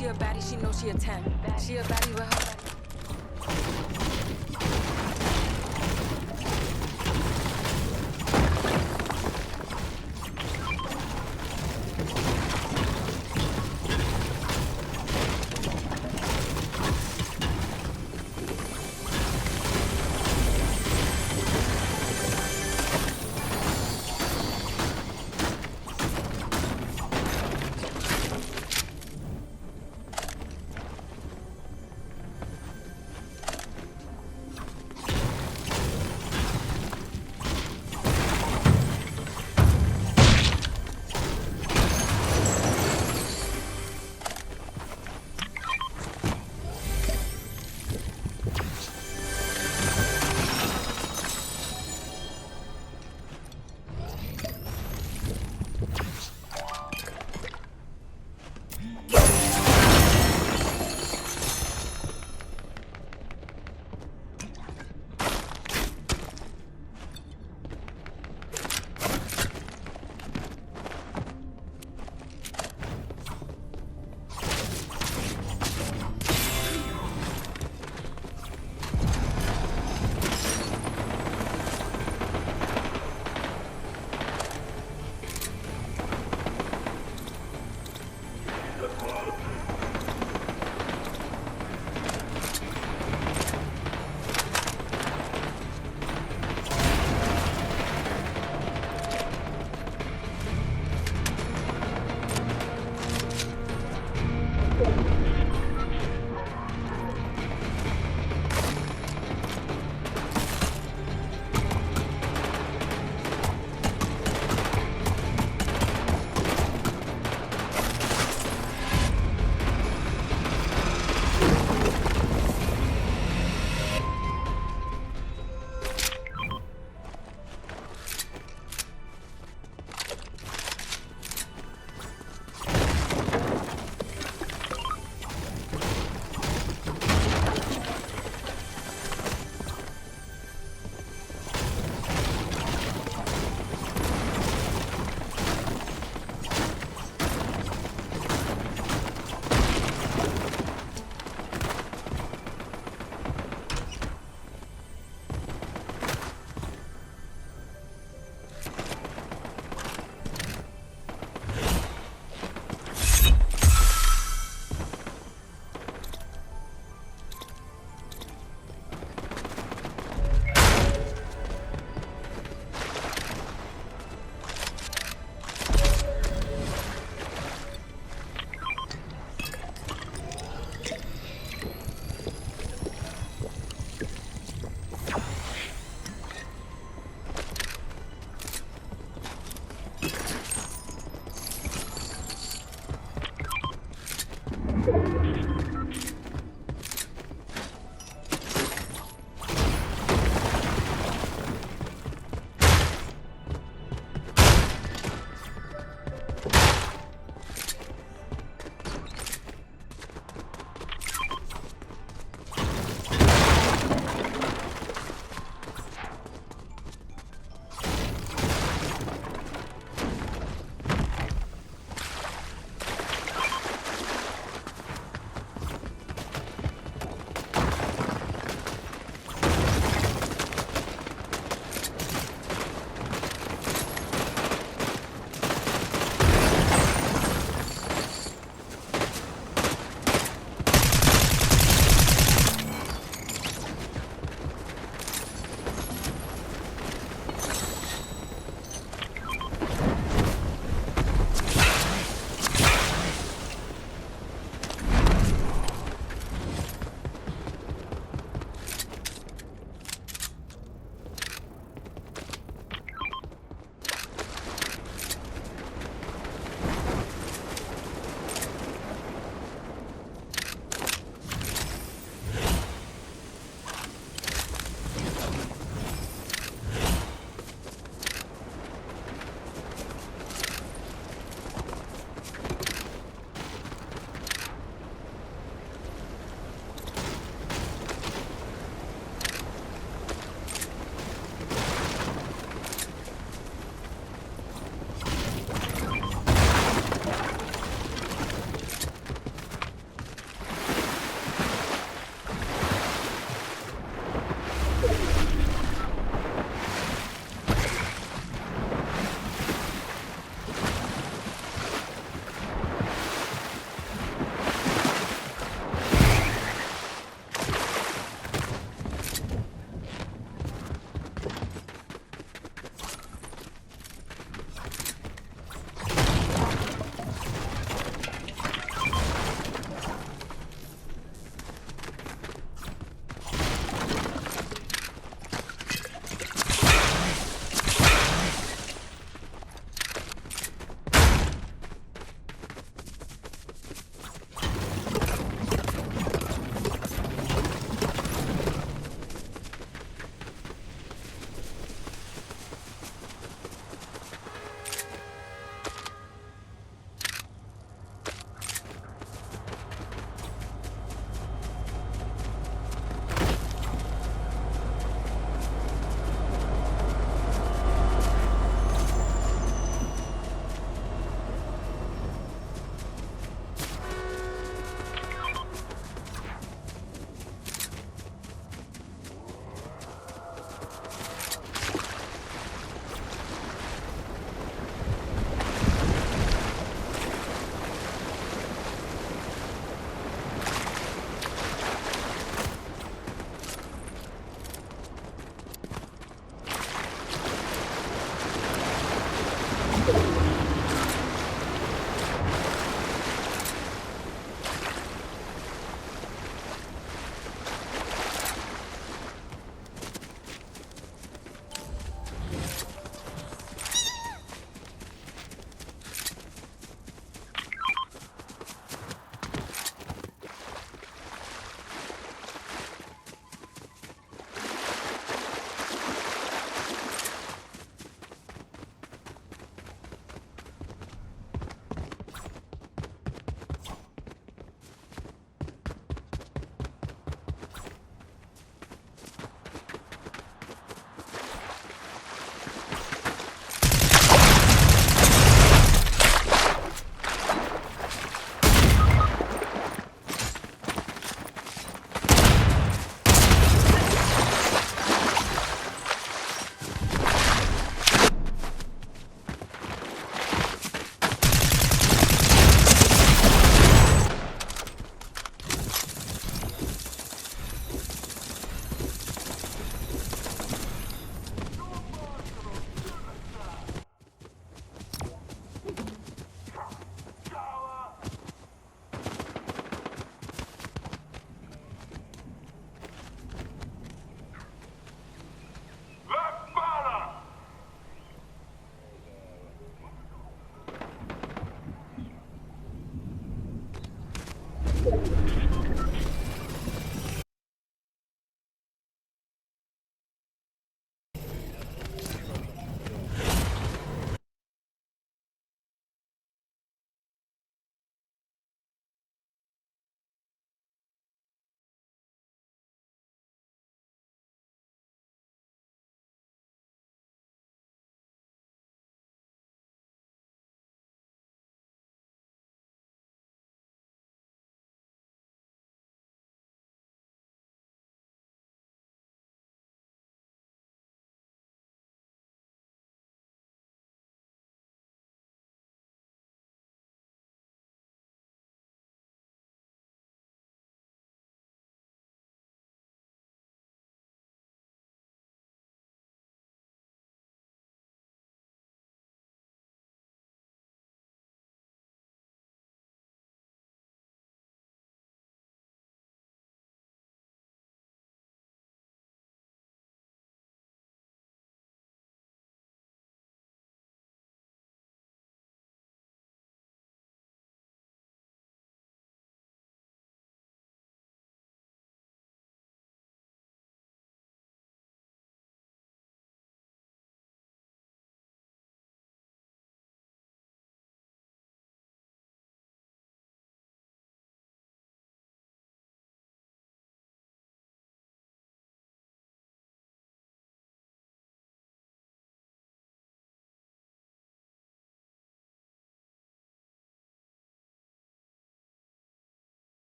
she a baddie, she know she a 10. She a baddie with her.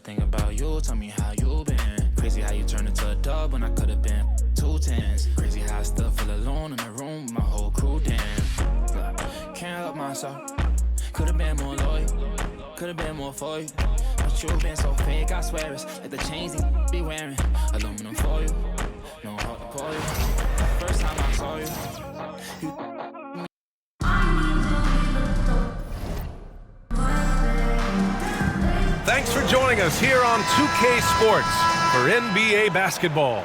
think about you, tell me how you been. Crazy how you turned into a dub when I could've been 2 10s. Crazy how I still feel alone in the room with my whole crew, damn. Can't help myself. Could've been more loyal, could've been more for you. But you been so fake, I swear it's like the chains you be wearing. Aluminum for you, no heart to call you. First time I saw you. Thanks for joining us here on 2K Sports for NBA basketball.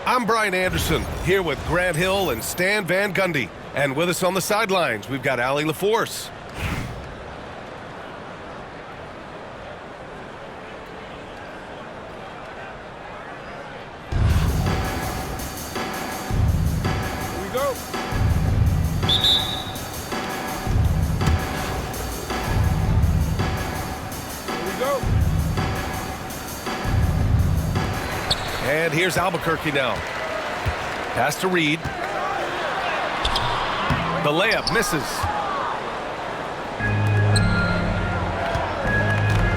I'm Brian Anderson, here with Grant Hill and Stan Van Gundy. And with us on the sidelines, we've got Allie LaForce. Here we go. And here's Albuquerque now. Pass to Reed. The layup misses.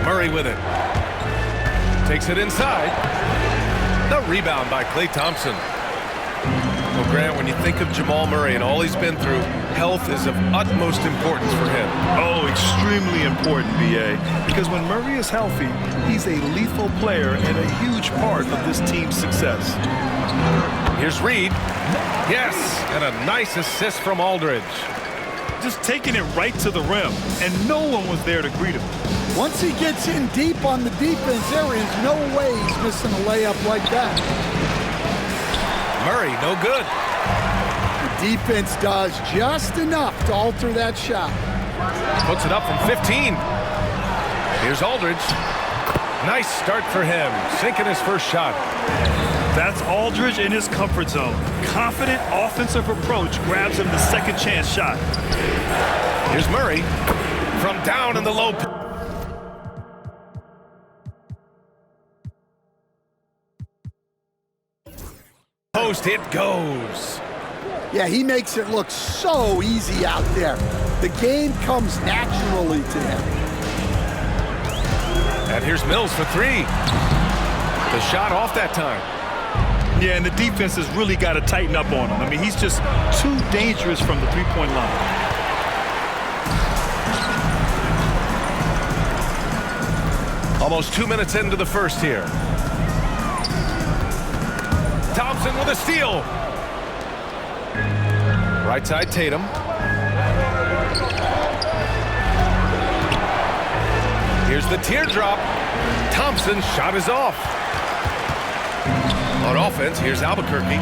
Murray with it. Takes it inside. The rebound by Klay Thompson. Well, Grant, when you think of Jamal Murray and all he's been through, health is of utmost importance for him. Oh, extremely important, B.A. Because when Murray is healthy, he's a lethal player and a huge part of this team's success. Here's Reed. Yes, and a nice assist from Aldridge. Just taking it right to the rim, and no one was there to greet him. Once he gets in deep on the defense, there is no way he's missing a layup like that. Murray, no good. The defense does just enough to alter that shot. Puts it up from 15. Here's Aldridge. Nice start for him, sinking his first shot. That's Aldridge in his comfort zone. Confident offensive approach grabs him the second chance shot. Here's Murray from down in the low. Post it goes. Yeah, he makes it look so easy out there. The game comes naturally to him. And here's Mills for three. The shot off that time. Yeah, and the defense has really got to tighten up on him. I mean, he's just too dangerous from the three-point line. Almost 2 minutes into the first here. Thompson with a steal. Right side, Tatum. Here's the teardrop. Thompson's shot is off. On offense, here's Albuquerque.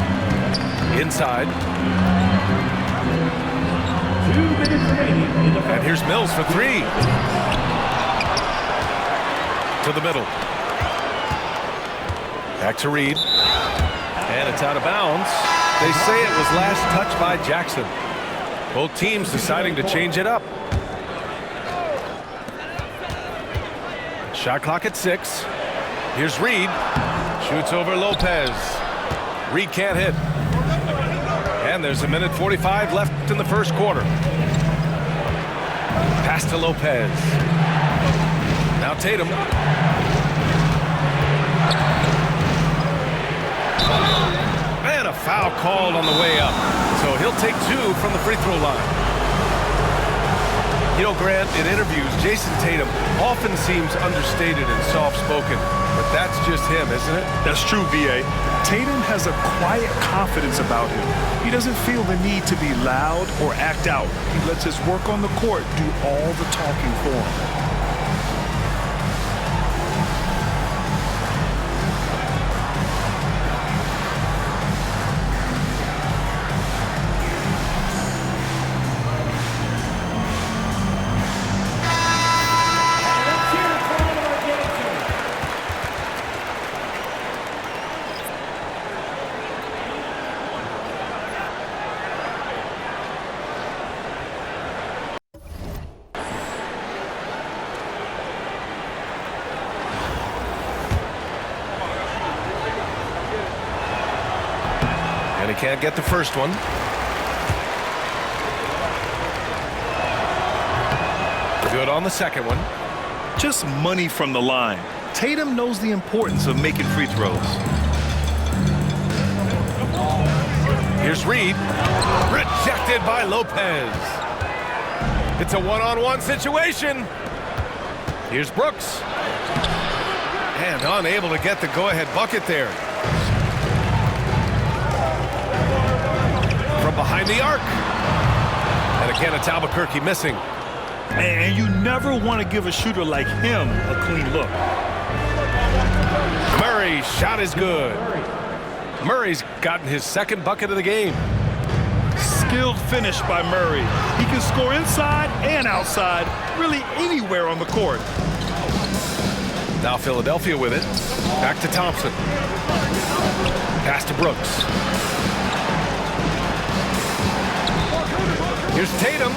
Inside. And here's Mills for three. To the middle. Back to Reed. And it's out of bounds. They say it was last touched by Jackson. Both teams deciding to change it up. Shot clock at 6. Here's Reed. Shoots over Lopez. Reed can't hit. And there's 1:45 left in the first quarter. Pass to Lopez. Now Tatum. And a foul called on the way up. So he'll take 2 from the free throw line. You know, Grant, in interviews, Jason Tatum often seems understated and soft-spoken. But that's just him, isn't it? That's true, B.A. Tatum has a quiet confidence about him. He doesn't feel the need to be loud or act out. He lets his work on the court do all the talking for him. And he can't get the first one. Good on the second one. Just money from the line. Tatum knows the importance of making free throws. Here's Reed. Rejected by Lopez. It's a one-on-one situation. Here's Brooks. And unable to get the go-ahead bucket there. From behind the arc. And again, it's Albuquerque missing. And you never want to give a shooter like him a clean look. Murray's shot is good. Murray's gotten his second bucket of the game. Skilled finish by Murray. He can score inside and outside, really anywhere on the court. Now Philadelphia with it. Back to Thompson. Pass to Brooks. Here's Tatum.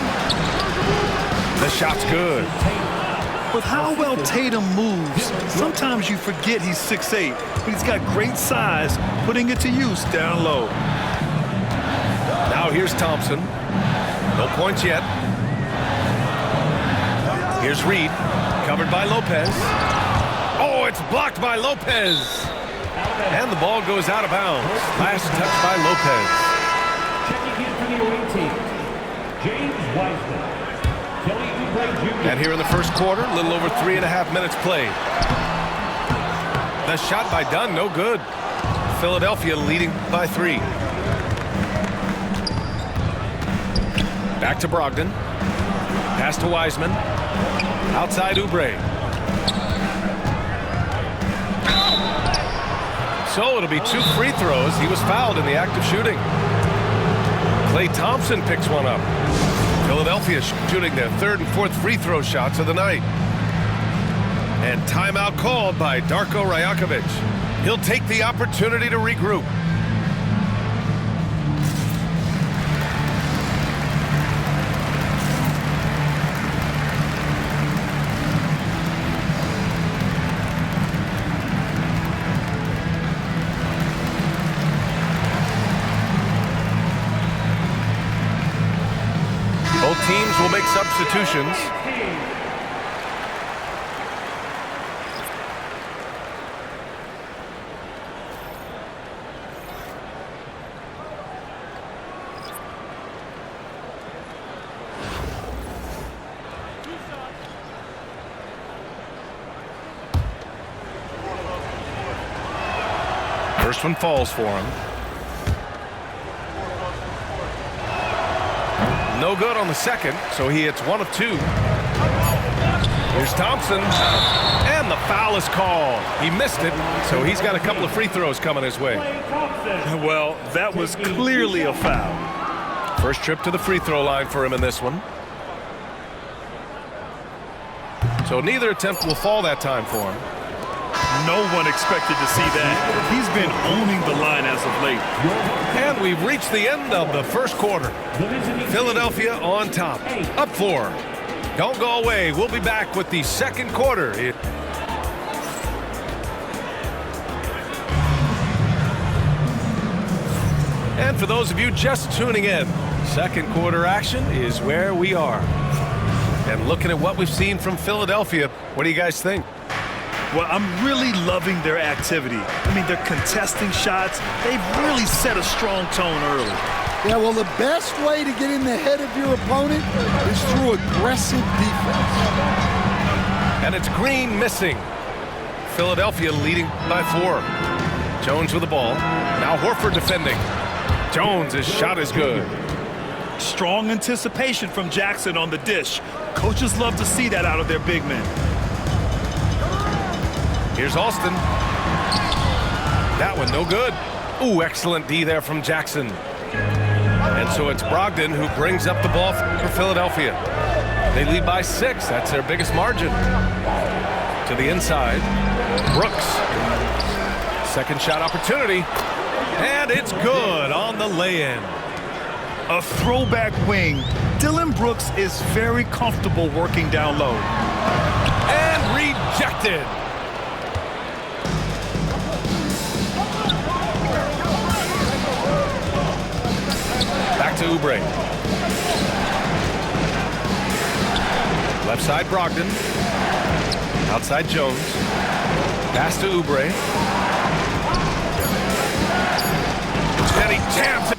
The shot's good. With how well Tatum moves, sometimes you forget he's 6'8", but he's got great size, putting it to use down low. Now here's Thompson. No points yet. Here's Reed, covered by Lopez. Oh, it's blocked by Lopez. And the ball goes out of bounds. Last touch by Lopez. Checking in for the away team, James Wiseman. And here in the first quarter, a little over 3.5 minutes played. The shot by Dunn, no good. Philadelphia leading by 3. Back to Brogdon. Pass to Wiseman. Outside Oubre. So it'll be 2 free throws. He was fouled in the act of shooting. Klay Thompson picks one up. Philadelphia shooting their 3rd and 4th free throw shots of the night. And timeout called by Darko Rajakovic. He'll take the opportunity to regroup. Both teams will make substitutions. First one falls for him. No good on the second, so he hits 1 of 2. Here's Thompson, and the foul is called. He missed it, so he's got a couple of free throws coming his way. Well, that was clearly a foul. First trip to the free throw line for him in this one. So neither attempt will fall that time for him. No one expected to see that. He's been owning the line as of late. And we've reached the end of the first quarter. Philadelphia on top, up 4. Don't go away. We'll be back with the second quarter. And for those of you just tuning in, second quarter action is where we are. And looking at what we've seen from Philadelphia, what do you guys think? Well, I'm really loving their activity. I mean, they're contesting shots. They've really set a strong tone early. Yeah, well, the best way to get in the head of your opponent is through aggressive defense. And it's Green missing. Philadelphia leading by 4. Jones with the ball. Now Horford defending. Jones' shot is good. Strong anticipation from Jackson on the dish. Coaches love to see that out of their big men. Here's Alston. That one no good. Ooh, excellent D there from Jackson. And so it's Brogdon who brings up the ball for Philadelphia. They lead by 6. That's their biggest margin. To the inside. Brooks. Second shot opportunity. And it's good on the lay-in. A throwback wing. Dillon Brooks is very comfortable working down low. And rejected. Back to Oubre. Left side Brogdon. Outside Jones. Pass to Oubre. And he jams it.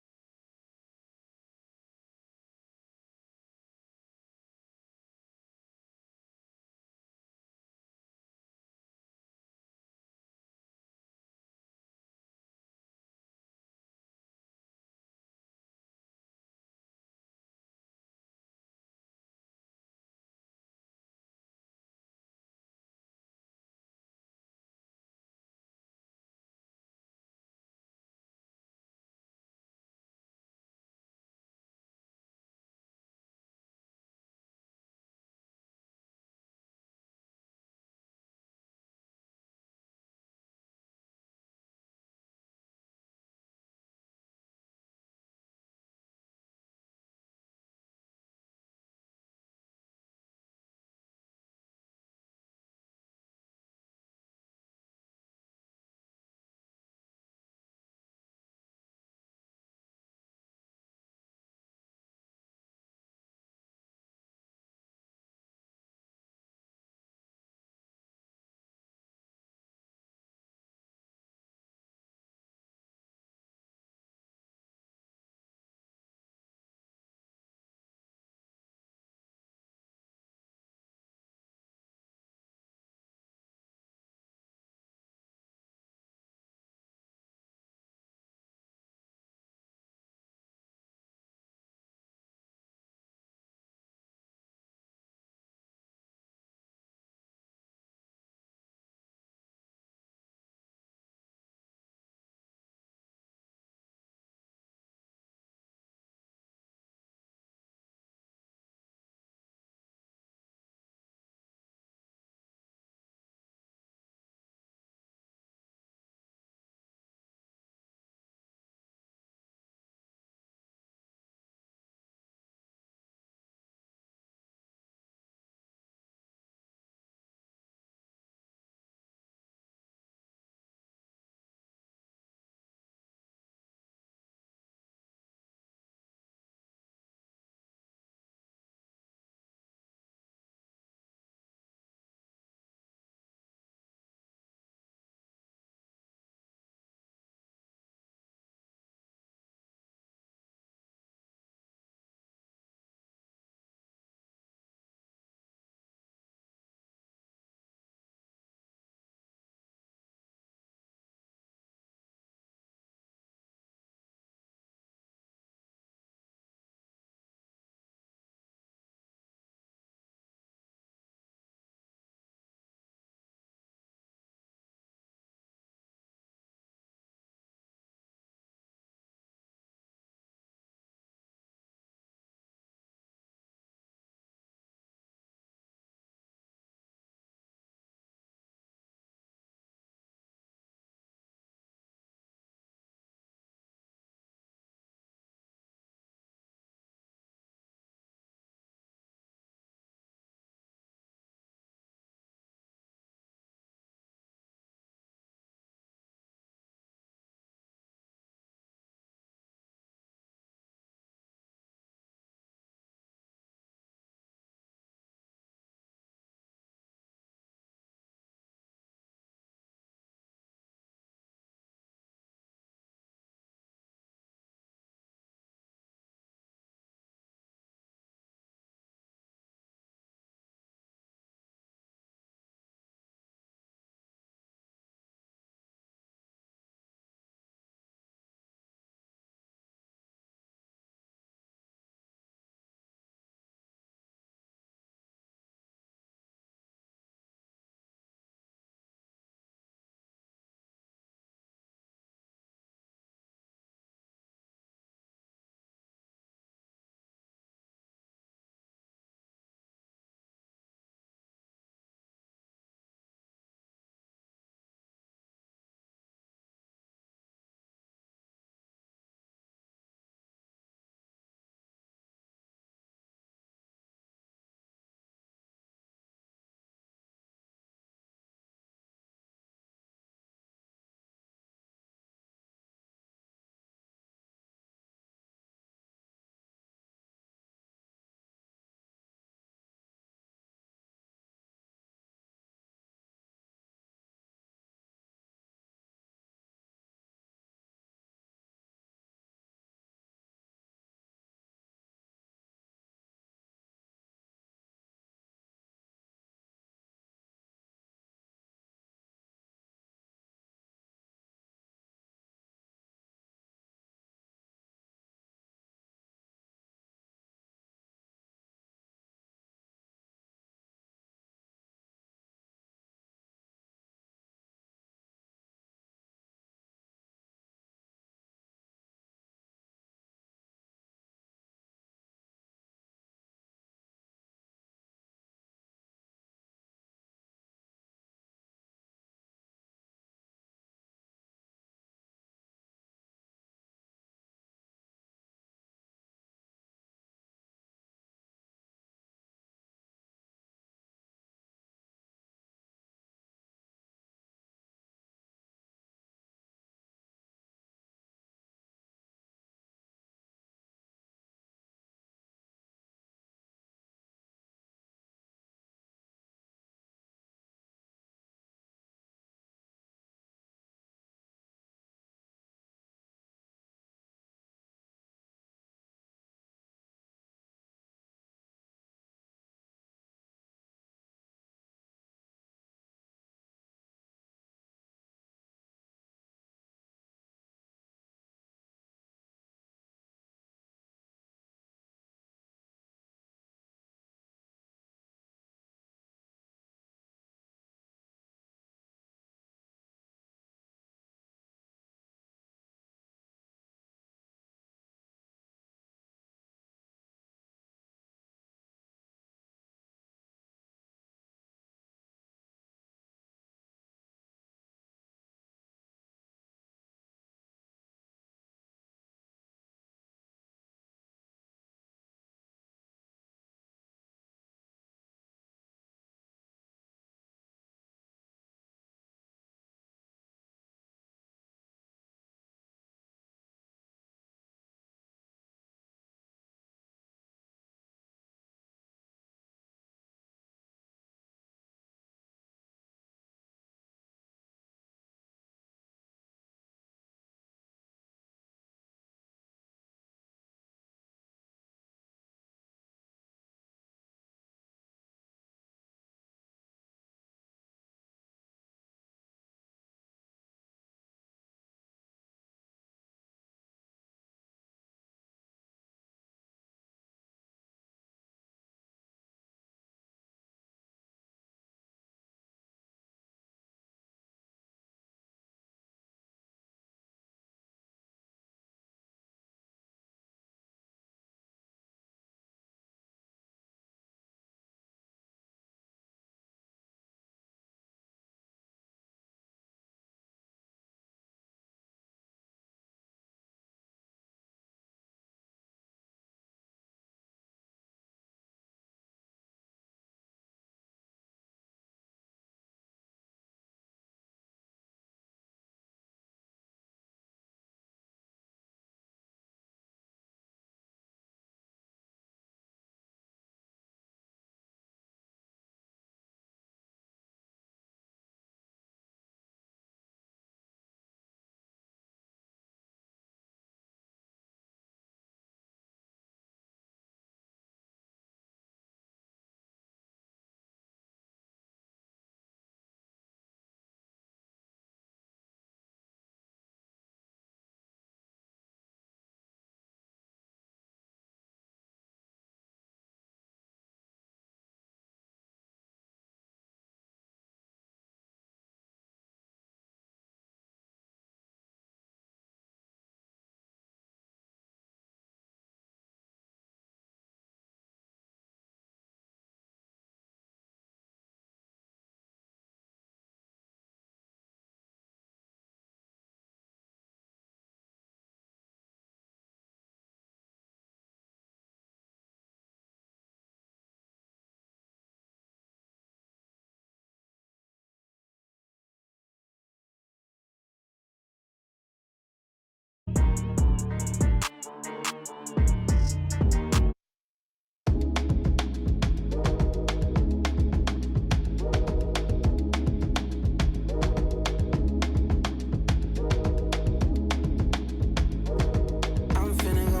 I'm finna go.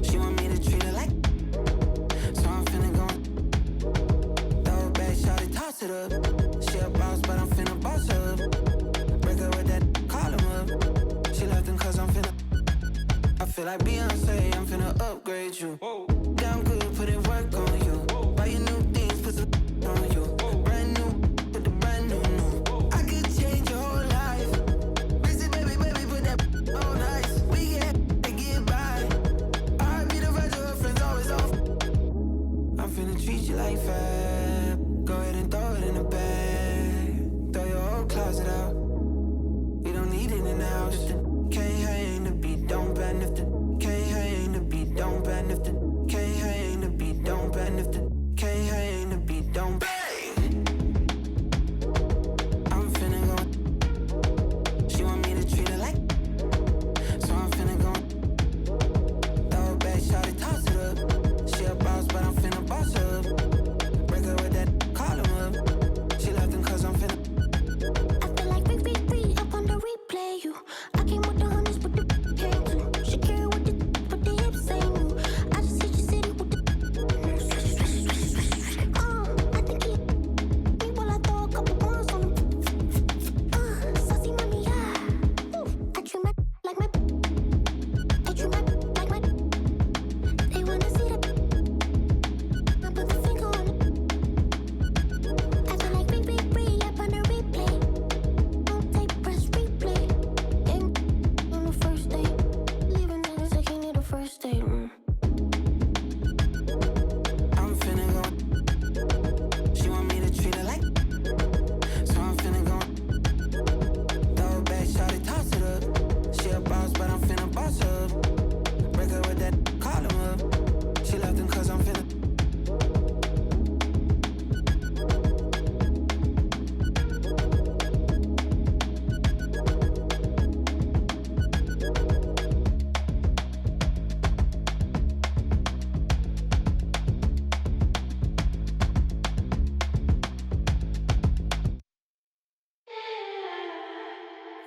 She want me to treat her like. So I'm finna go. Throw it back, shawty, toss it up. She a boss, but I'm finna boss her up. Break her with that, call him up. She left him cause I'm finna. I feel like Beyonce, I'm finna upgrade you. Down good, put in work on you. Buy you new things, put some on you. Brand new, put the brand new. I could change your whole life. Busy baby, put that on ice. We get by. I be the version her friends always off. I'm finna treat you like fab. Go ahead and throw it in the bag. Throw your whole closet out. We don't need it in the house. If the can't hang the beat, don't bend. If the can't hang the beat, don't bend. If the can't hang the beat, don't bend. If the can't hang the beat, don't bang. I'm finna go. She want me to treat her like. So I'm finna go. Throw it back, shawty, toss it up. She a boss, but I'm finna boss her up. Break her with that, call him up. She left him cause I'm finna. I feel like free up on the replay. You, I came with the hundreds, but the came too. Shakira with the hips ain't new. I just hit your city with the. I think he me while I throw a couple ones on him. Saucy mommy, yeah. Ooh, I treat my like my. I treat my like my. They wanna see that. I put the finger on it. I feel like free up on the replay. Don't take press replay. Ain't on the first day. Leaving the second of the first day. I'm finna go. She want me to treat her like. So I'm finna go. Throw it back, shawty, toss it up. She a boss, but I'm finna boss her up. Break her with that, call him up. She left him cause I'm finna.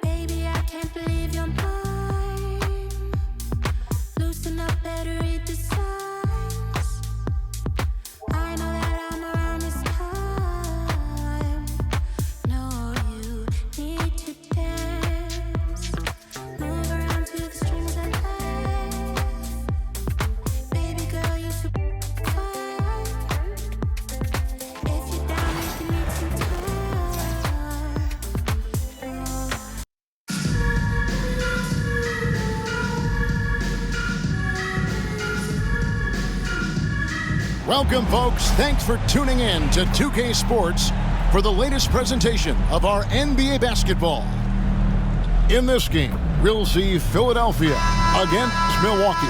Baby, I can't believe you're mine. Loosen up, better read the signs. I know that I'm around this time. No, you need to dance. Move around to the strings I play. Baby girl, you so fine. If you're down, we can make some time. Welcome, folks. Thanks for tuning in to 2K Sports for the latest presentation of our NBA basketball. In this game, we'll see Philadelphia against Milwaukee.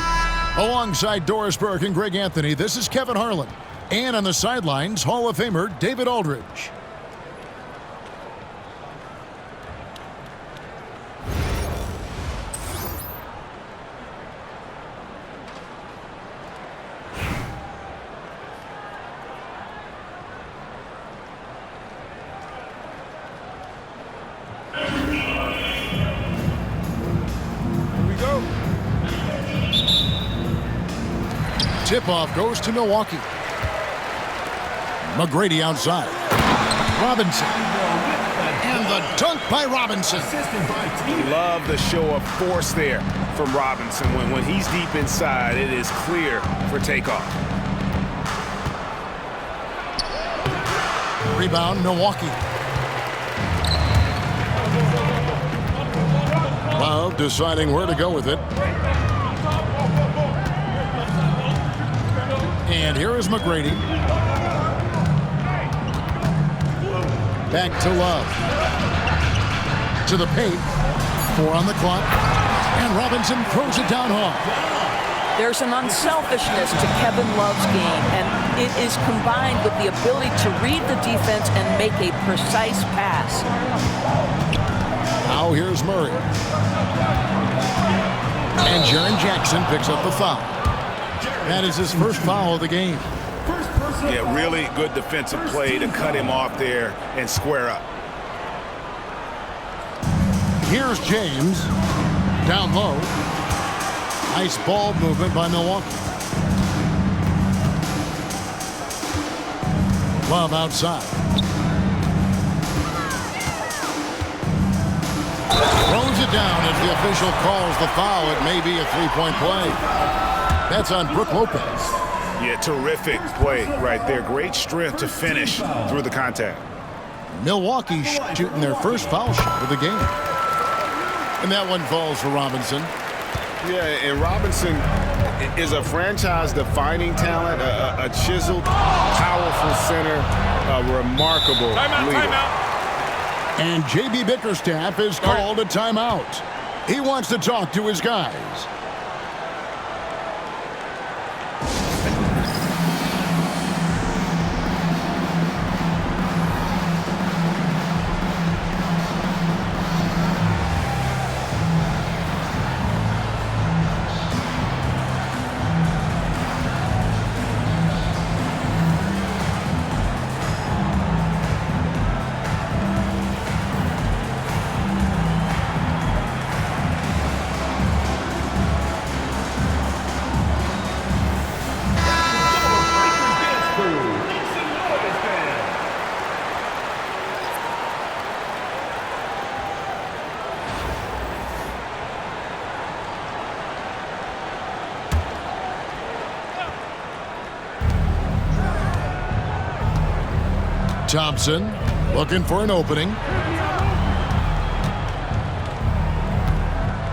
Alongside Doris Burke and Greg Anthony, this is Kevin Harlan. And on the sidelines, Hall of Famer David Aldridge. Tip-off goes to Milwaukee. McGrady outside. Robinson. And the dunk by Robinson. Love the show of force there from Robinson. When he's deep inside, it is clear for takeoff. Rebound, Milwaukee. Love deciding where to go with it. And here is McGrady. Back to Love. To the paint. 4 on the clock. And Robinson throws it down hard. There's an unselfishness to Kevin Love's game, and it is combined with the ability to read the defense and make a precise pass. Now here's Murray. And Jaren Jackson picks up the foul. That is his first foul of the game. Yeah, really good defensive play to cut him off there and square up. Here's James. Down low. Nice ball movement by Milwaukee. Love outside. Throws it down as the official calls the foul. It may be a three-point play. That's on Brook Lopez. Yeah, terrific play right there. Great strength to finish through the contact. Milwaukee shooting their first foul shot of the game. And that one falls for Robinson. Yeah, and Robinson is a franchise-defining talent, a chiseled, powerful center, a remarkable leader. And J.B. Bickerstaff is called a timeout. He wants to talk to his guys. Thompson looking for an opening.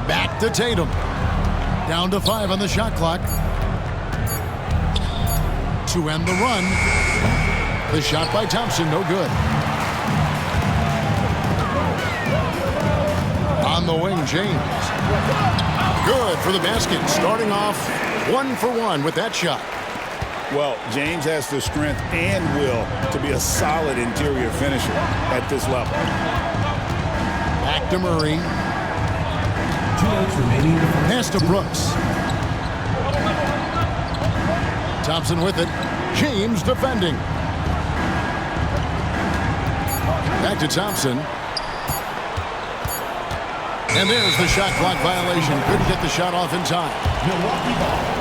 Back to Tatum. Down to 5 on the shot clock. To end the run. The shot by Thompson, no good. On the wing, James. Good for the basket. Starting off 1 for 1 with that shot. Well, James has the strength and will to be a solid interior finisher at this level. Back to Murray. 2 minutes remaining. Pass to Brooks. Thompson with it. James defending. Back to Thompson. And there's the shot clock violation. Couldn't get the shot off in time. Milwaukee ball.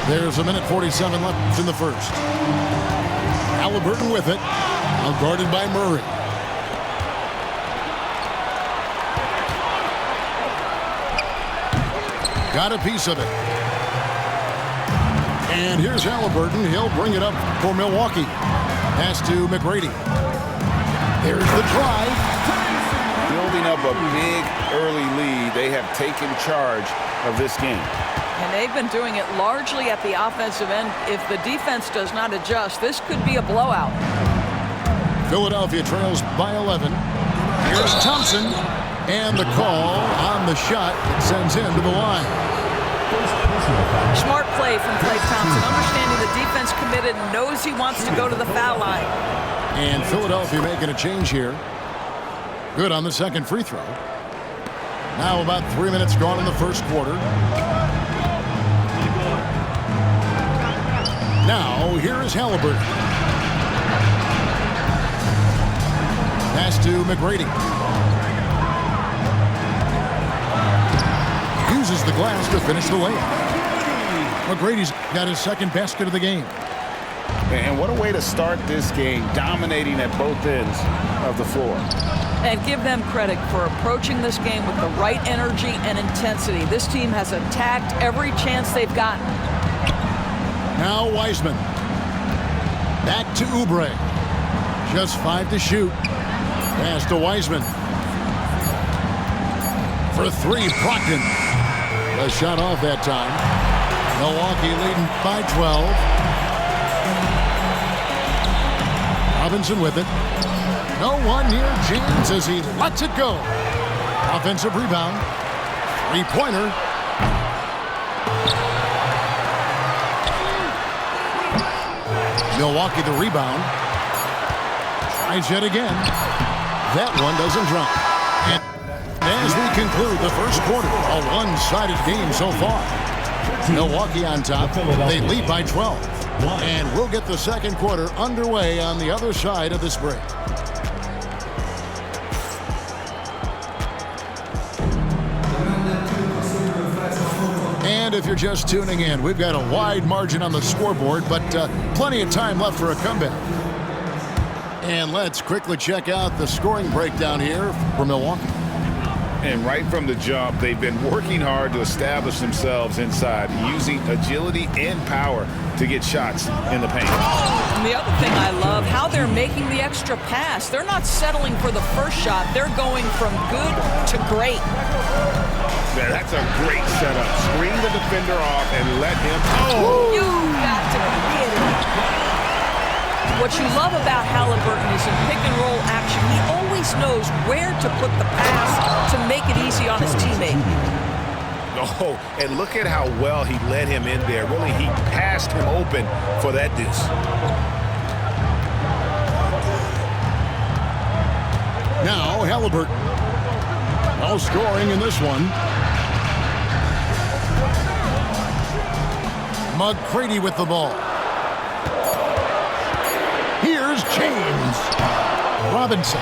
There's a minute 47 left in the first. Halliburton with it. Now guarded by Murray. Got a piece of it. And here's Halliburton. He'll bring it up for Milwaukee. Pass to McGrady. There's the drive. Building up a big early lead, they have taken charge of this game. And they've been doing it largely at the offensive end. If the defense does not adjust, this could be a blowout. Philadelphia trails by 11. Here's Thompson. And the call on the shot that sends him to the line. Smart play from Klay Thompson. Understanding the defense committed and knows he wants to go to the foul line. And Philadelphia making a change here. Good on the second free throw. Now about 3 minutes gone in the first quarter. Now, here is Halliburton. Pass to McGrady. Uses the glass to finish the layup. McGrady's got his second basket of the game. And what a way to start this game, dominating at both ends of the floor. And give them credit for approaching this game with the right energy and intensity. This team has attacked every chance they've gotten. Now Wiseman. Back to Oubre. Just 5 to shoot. Pass to Wiseman. For 3, Brogdon. The shot off that time. Milwaukee leading by 12. Robinson with it. No one near James as he lets it go. Offensive rebound. 3-pointer. Milwaukee the rebound. Tries yet again. That one doesn't drop. And as we conclude the first quarter, a one-sided game so far. Milwaukee on top. They lead by 12. And we'll get the second quarter underway on the other side of this break. And if you're just tuning in, we've got a wide margin on the scoreboard, but plenty of time left for a comeback. And let's quickly check out the scoring breakdown here for Milwaukee. And right from the jump, they've been working hard to establish themselves inside, using agility and power to get shots in the paint. And the other thing I love, how they're making the extra pass. They're not settling for the first shot. They're going from good to great. Yeah, that's a great setup. Screen the defender off and let him... Oh! You got to be kidding. What you love about Halliburton is in pick-and-roll action, he always knows where to put the pass to make it easy on his teammate. Oh, and look at how well he led him in there. Really, he passed him open for that deuce. Now Halliburton. No scoring in this one. McGrady with the ball. Here's James. Robinson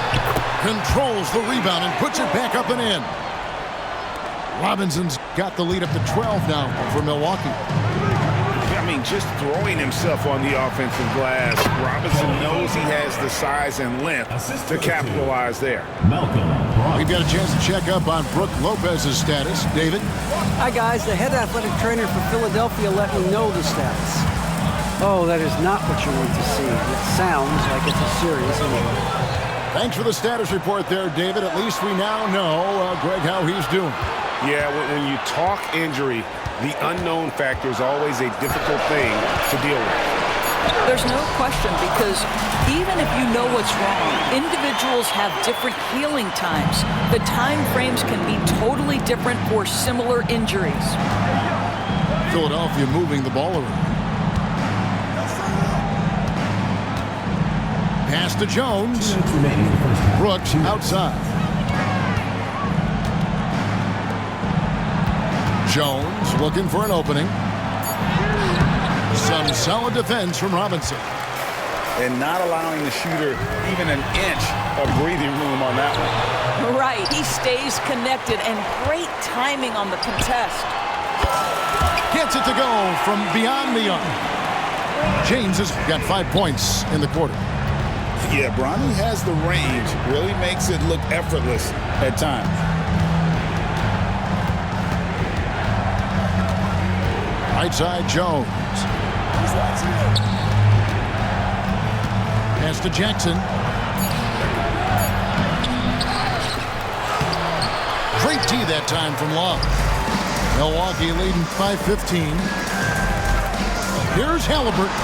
controls the rebound and puts it back up and in. Robinson's got the lead up to 12 now for Milwaukee. I mean, just throwing himself on the offensive glass. Robinson knows he has the size and length to capitalize there. We've got a chance to check up on Brook Lopez's status. David? Hi, guys. The head athletic trainer for Philadelphia let me know the status. Oh, that is not what you want to see. It sounds like it's a serious injury. Thanks for the status report there, David. At least we now know, Greg, how he's doing. Yeah, when you talk injury, the unknown factor is always a difficult thing to deal with. There's no question, because even if you know what's wrong, individuals have different healing times. The time frames can be totally different for similar injuries. Philadelphia moving the ball around. Pass to Jones. Brooks outside. Jones looking for an opening. Some solid defense from Robinson. And not allowing the shooter even an inch of breathing room on that one. Right, he stays connected, and great timing on the contest. Gets it to go from beyond the arc. James has got 5 points in the quarter. Yeah, Bronny has the range. Really makes it look effortless at times. Right side, Jones. Pass to Jackson. Great tee that time from Love. Milwaukee leading by 15. Here's Halliburton.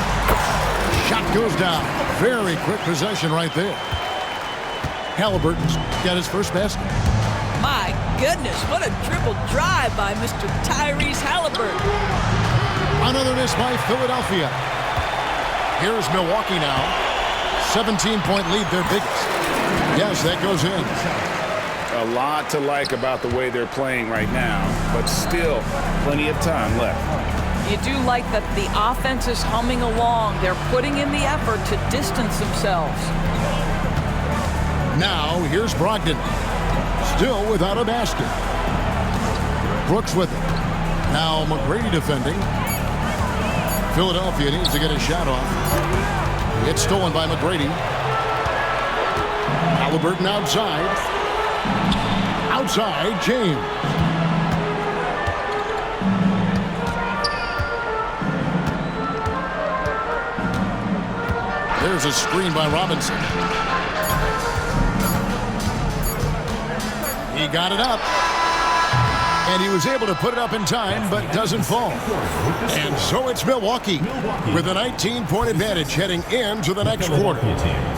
Shot goes down. Very quick possession right there. Halliburton's got his first basket. My goodness, what a triple drive by Mr. Tyrese Halliburton. Another miss by Philadelphia. Here's Milwaukee now. 17-point lead, their biggest. Yes, that goes in. A lot to like about the way they're playing right now, but still plenty of time left. You do like that the offense is humming along. They're putting in the effort to distance themselves. Now, here's Brogdon. Still without a basket. Brooks with it. Now McGrady defending. Philadelphia needs to get a shot off. It's stolen by McGrady. Halliburton outside. Outside, James. There's a screen by Robinson. He got it up. And he was able to put it up in time, but doesn't fall. And so it's Milwaukee with a 19-point advantage heading into the next quarter.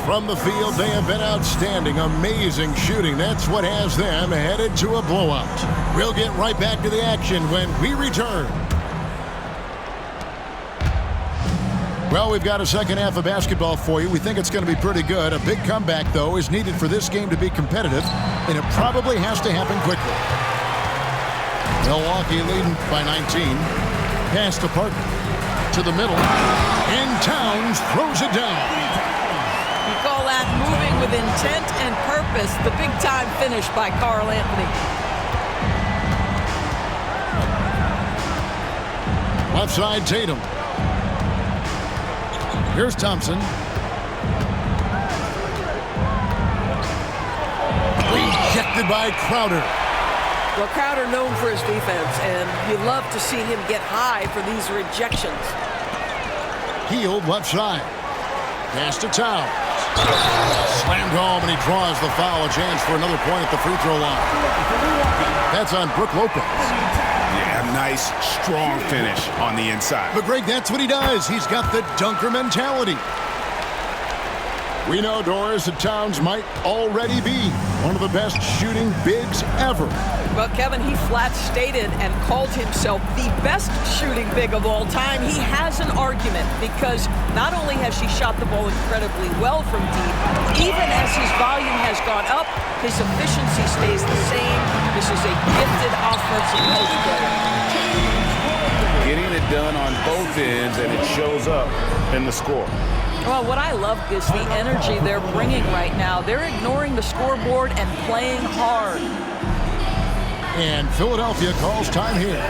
From the field, they have been outstanding. Amazing shooting. That's what has them headed to a blowout. We'll get right back to the action when we return. Well, we've got a second half of basketball for you. We think it's going to be pretty good. A big comeback, though, is needed for this game to be competitive, and it probably has to happen quickly. Milwaukee leading by 19. Pass to Parker. To the middle. And Towns throws it down. You call that moving with intent and purpose. The big-time finish by Karl Anthony. Left side, Tatum. Here's Thompson. Rejected by Crowder. Well, Crowder known for his defense, and you love to see him get high for these rejections. Hield left side. Pass to Towns. Slammed home, and he draws the foul. A chance for another point at the free throw line. That's on Brook Lopez. Yeah, nice, strong finish on the inside. But Greg, that's what he does. He's got the dunker mentality. We know, Doris, that Towns might already be one of the best shooting bigs ever. Well, Kevin, he flat stated and called himself the best shooting big of all time. He has an argument because not only has she shot the ball incredibly well from deep, even as his volume has gone up, his efficiency stays the same. This is a gifted offensive post player. Getting it done on both ends, and it shows up in the score. Well, what I love is the energy they're bringing right now. They're ignoring the scoreboard and playing hard. And Philadelphia calls time here.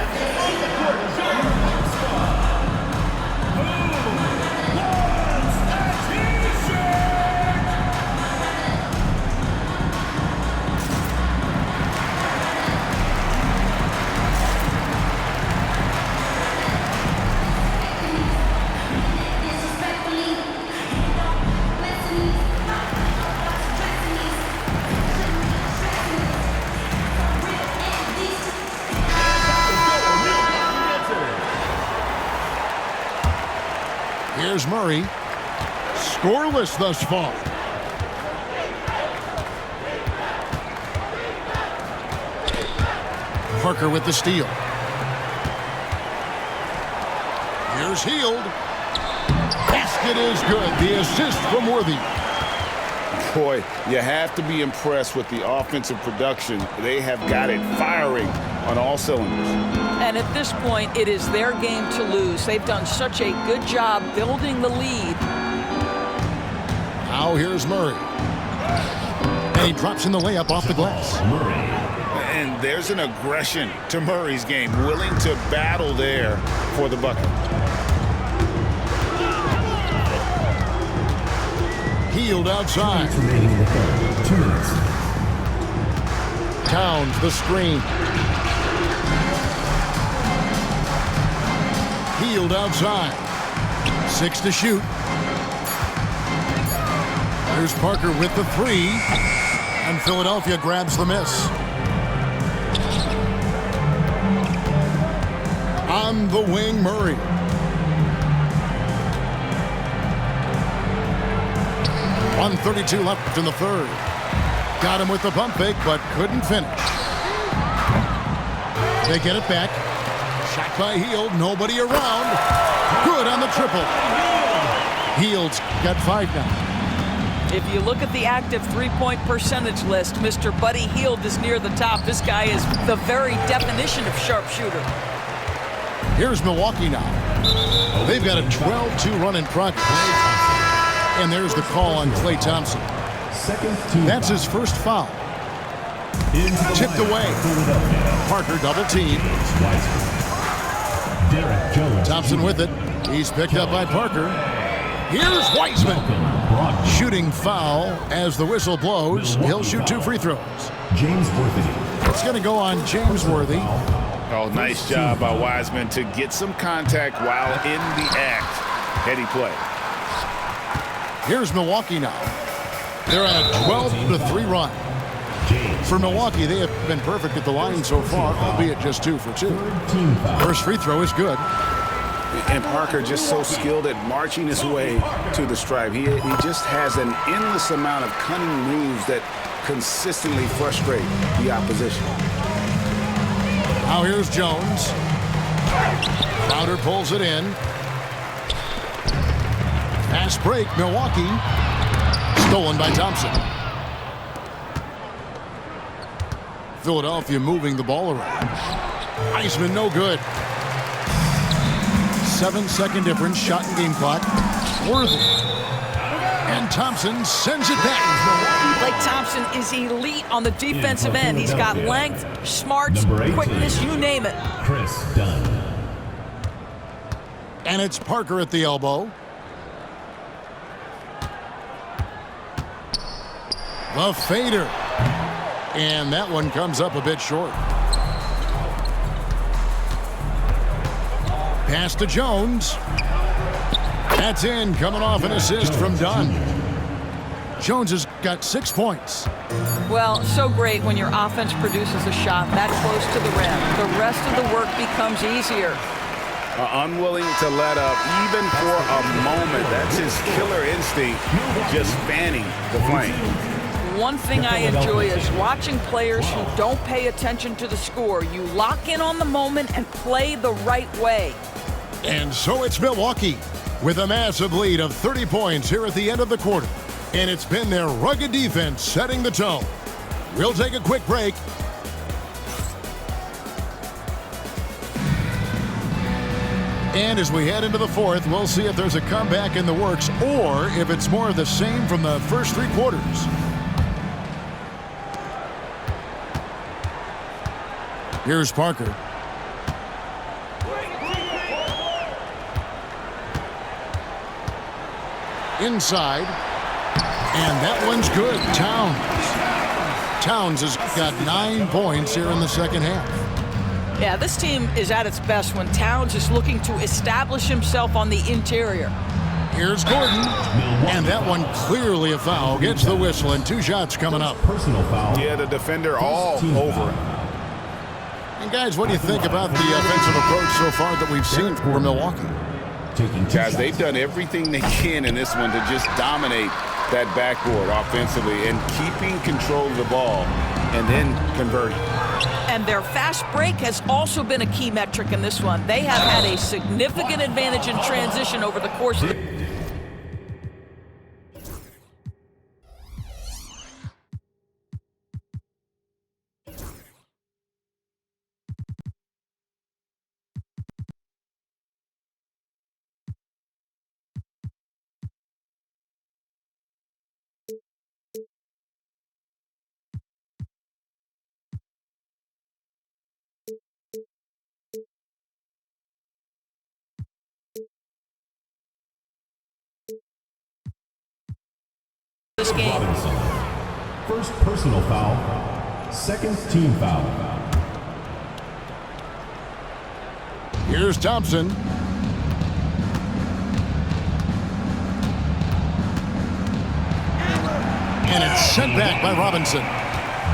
Here's Murray. Scoreless thus far. Parker with the steal. Here's Hield. Basket is good. The assist from Worthy. Boy, you have to be impressed with the offensive production. They have got it firing on all cylinders. And at this point, it is their game to lose. They've done such a good job building the lead. Now here's Murray. And he drops in the layup off the glass. And there's an aggression to Murray's game, willing to battle there for the bucket. Hield outside. 2 remaining in the third. 2 minutes. Towns the screen. Hield outside. 6 to shoot. There's Parker with the 3. And Philadelphia grabs the miss. On the wing, Murray. .132 left in the third. Got him with the pump fake, but couldn't finish. They get it back. Shot by Hield, nobody around. Good on the triple. Hield's got 5 now. If you look at the active three-point percentage list, Mr. Buddy Hield is near the top. This guy is the very definition of sharpshooter. Here's Milwaukee now. They've got a 12-2 run in progress. And there's the call on Klay Thompson. That's his first foul. Tipped away. Parker double team. Thompson with it. He's picked up by Parker. Here's Wiseman. Shooting foul as the whistle blows. He'll shoot 2 free throws. James Worthy. It's going to go on James Worthy. Oh, nice job by Wiseman to get some contact while in the act. Heady play. Here's Milwaukee now. They're on a 12-3 run. For Milwaukee, they have been perfect at the line so far, albeit just 2 for 2. First free throw is good. And Parker just so skilled at marching his way to the stripe. He just has an endless amount of cunning moves that consistently frustrate the opposition. Now here's Jones. Crowder pulls it in. Fast break, Milwaukee. Stolen by Thompson. Philadelphia moving the ball around. Eisman no good. 7-second difference, shot and game clock. Worthy. And Thompson sends it back. Blake Thompson is elite on the defensive end. He's got length, smarts, quickness, you name it. Chris Dunn. And it's Parker at the elbow. The fader. And that one comes up a bit short. Pass to Jones. That's in, coming off an assist from Dunn. Jones has got 6 points. Well, so great when your offense produces a shot that close to the rim. The rest of the work becomes easier. Unwilling to let up even for a moment. That's his killer instinct, just fanning the flame. One thing I enjoy is watching players who don't pay attention to the score. You lock in on the moment and play the right way. And so it's Milwaukee with a massive lead of 30 points here at the end of the quarter. And it's been their rugged defense setting the tone. We'll take a quick break. And as we head into the fourth, we'll see if there's a comeback in the works or if it's more of the same from the first 3 quarters. Here's Parker. Inside. And that one's good. Towns has got 9 points here in the second half. Yeah, this team is at its best when Towns is looking to establish himself on the interior. Here's Gordon. And that one clearly a foul. Gets the whistle and 2 shots coming up. Personal foul. Yeah, the defender all over him. And guys, what do you think about the offensive approach so far that we've seen for Milwaukee? Guys, they've done everything they can in this one to just dominate that backboard offensively and keeping control of the ball and then converting. And their fast break has also been a key metric in this one. They have had a significant advantage in transition over the course of the this game. Robinson. First personal foul. Second team foul. Here's Thompson. And it's sent back by Robinson.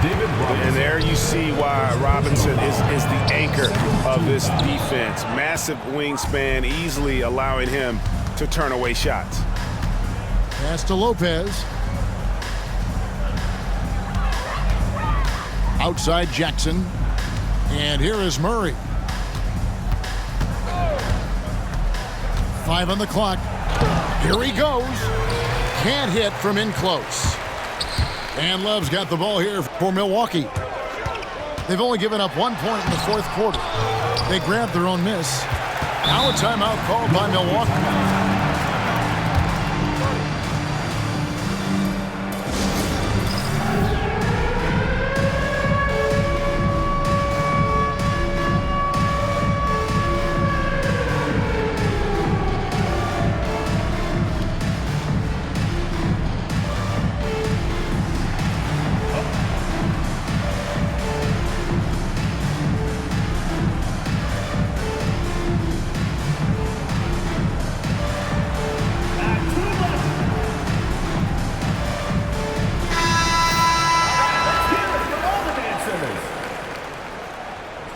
David Robinson. And there you see why Robinson is the anchor of this defense. Massive wingspan, easily allowing him to turn away shots. Pass to Lopez. Outside Jackson. And here is Murray. 5 on the clock. Here he goes. Can't hit from in close. And Love's got the ball here for Milwaukee. They've only given up 1 point in the fourth quarter. They grabbed their own miss. Now a timeout called by Milwaukee.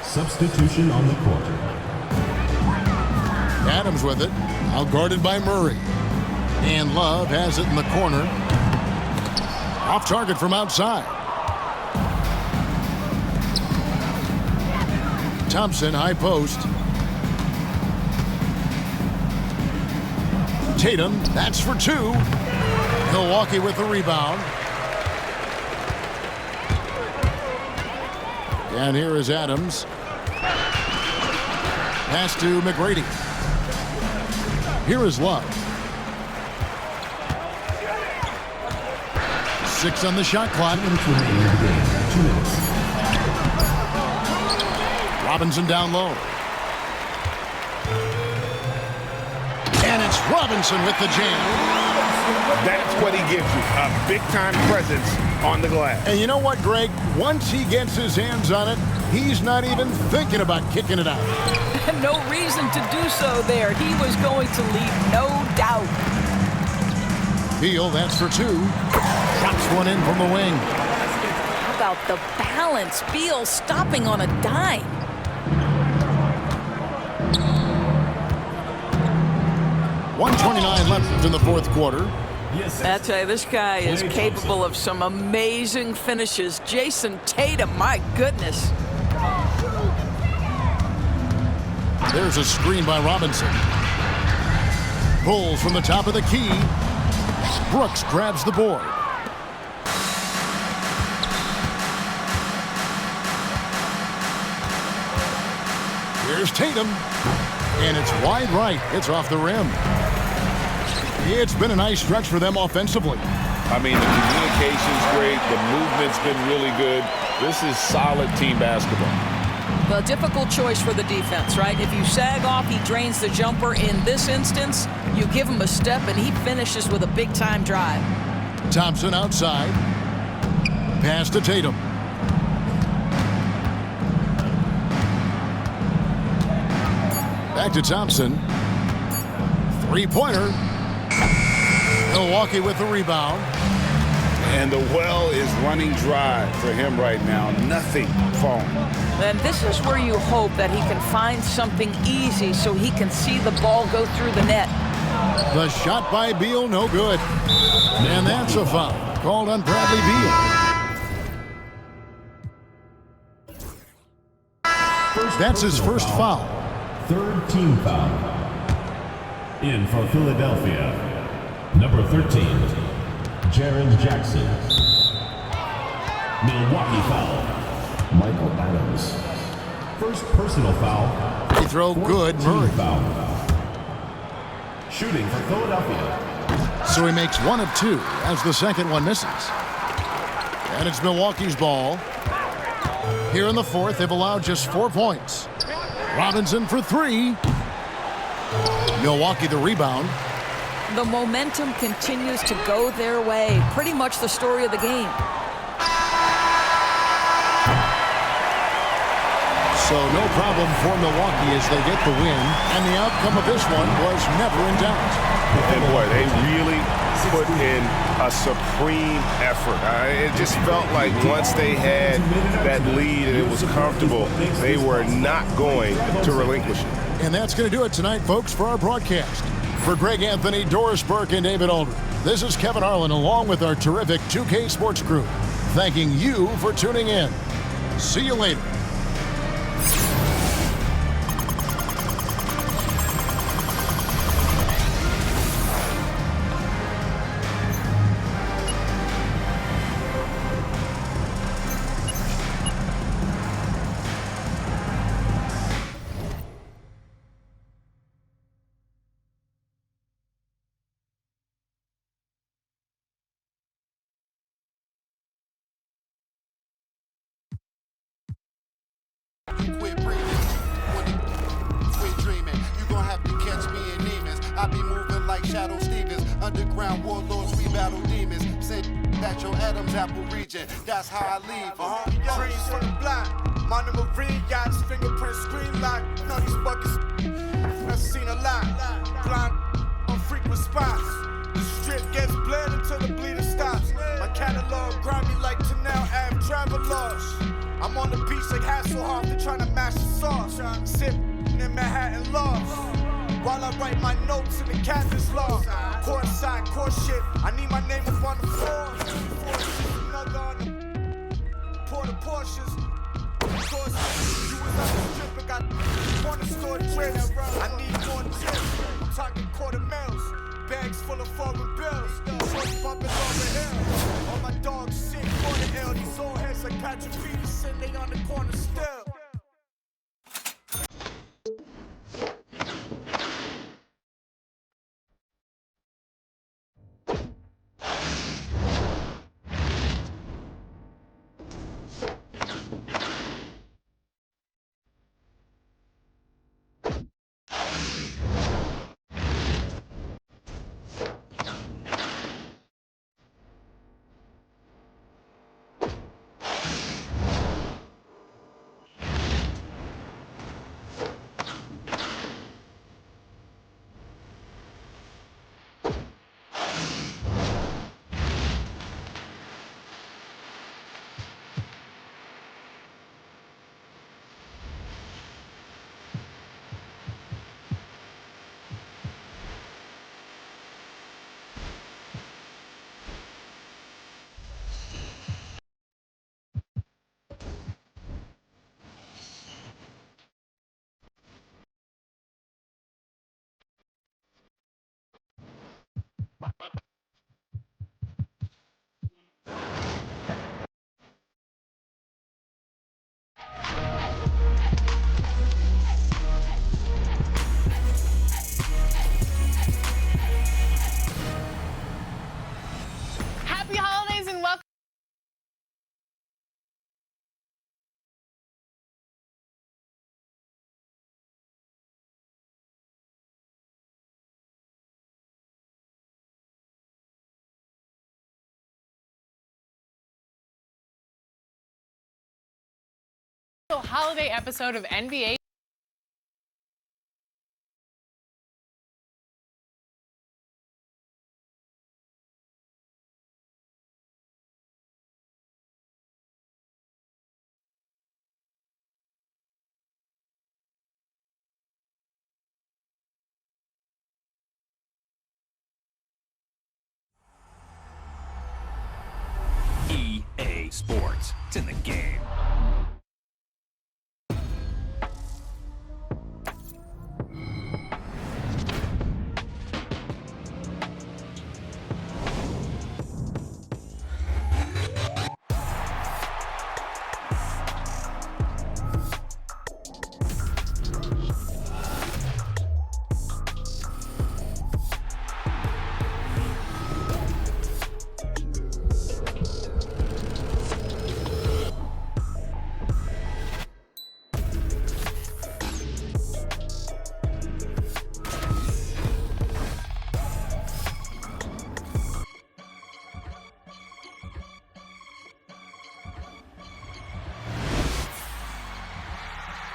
Substitution on the court. Adams with it, out guarded by Murray. And Love has it in the corner. Off target from outside. Thompson, high post. Tatum, that's for two. Milwaukee with the rebound. And here is Adams. Pass to McGrady. Here is Love. 6 on the shot clock. 2 minutes. Robinson down low. And it's Robinson with the jam. That's what he gives you, a big-time presence on the glass. And you know what, Greg? Once he gets his hands on it, he's not even thinking about kicking it out. No reason to do so there. He was going to leave, no doubt. Beal, that's for 2. Drops one in from the wing. How about the balance? Beal stopping on a dime. .129 left in the fourth quarter. I tell you, this guy is capable of some amazing finishes. Jason Tatum, my goodness. There's a screen by Robinson. Pulls from the top of the key. Brooks grabs the board. Here's Tatum. And it's wide right. It's off the rim. It's been a nice stretch for them offensively. I mean, the communication's great. The movement's been really good. This is solid team basketball. Well, difficult choice for the defense, right? If you sag off, he drains the jumper. In this instance, you give him a step, and he finishes with a big-time drive. Thompson outside. Pass to Tatum. Back to Thompson. Three-pointer. Milwaukee with the rebound. And the well is running dry for him right now. Nothing falling. And this is where you hope that he can find something easy so he can see the ball go through the net. The shot by Beal, no good. And that's a foul called on Bradley Beal. That's his first foul. Third team foul. In for Philadelphia, number 13, Jaren Jackson. Milwaukee foul, Michael Adams. First personal foul. Free throw good, Murray. Foul. Shooting for Philadelphia. So he makes 1 of 2 as the second one misses. And it's Milwaukee's ball. Here in the fourth, they've allowed just 4 points. Robinson for 3. Milwaukee the rebound. The momentum continues to go their way. Pretty much the story of the game. So no problem for Milwaukee as they get the win. And the outcome of this one was never in doubt. And boy, they really put in a supreme effort. It just felt like once they had that lead and it was comfortable, they were not going to relinquish it. And that's going to do it tonight, folks, for our broadcast. For Greg Anthony, Doris Burke, and David Aldridge, this is Kevin Harlan along with our terrific 2K Sports crew, thanking you for tuning in. See you later. Quit breathing, quit dreaming. You gon' have to catch me in demons. I be moving like Shadow Stevens. Underground warlords, we battle demons. Send that your Adam's apple region. That's how I leave. Trees from the block. Mono Marine yachts, fingerprint screen lock. Know these buckets. I've seen a lot. Blind on frequent spots. The strip gets bled until the bleeding stops. My catalog grind me like Chanel Ave travelers. I'm on the beach like Hasselhoff, they're trying to mash the sauce. Sip in Manhattan lost. While I write my notes in the canvas law. Court side, court shit. I need my name up on the floor. Another on the porta Porsches. Of course, you was on the strip and got corner store trips. I need more chips. I'm talking quarter mils. bags full of foreign bills. Shorty bumping on the hill. All my dogs sick for the ill. These old heads like Patrick Peterson, they on the corner still. Happy holidays and welcome. Holiday episode of NBA. EA Sports. It's in the game.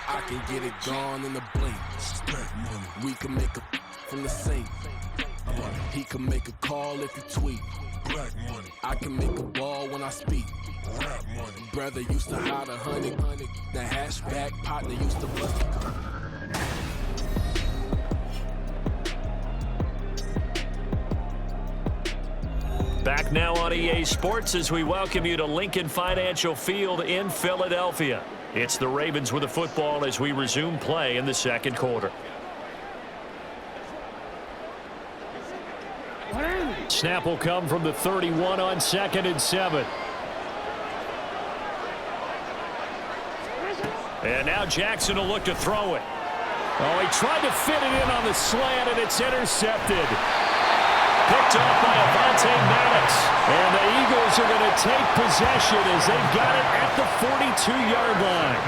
I can get it gone in the blink. We can make a from the sink. He can make a call if you tweet. I can make a ball when I speak. Brother used to hide 100. The hatchback partner used to bust. Back now on EA Sports as we welcome you to Lincoln Financial Field in Philadelphia. It's the Ravens with the football as we resume play in the second quarter. Snap will come from the 31 on 2nd and 7. And now Jackson will look to throw it. Oh, he tried to fit it in on the slant, and it's intercepted. Picked off by Avonte Maddox. And the Eagles are going to take possession as they've got it at the 42-yard line.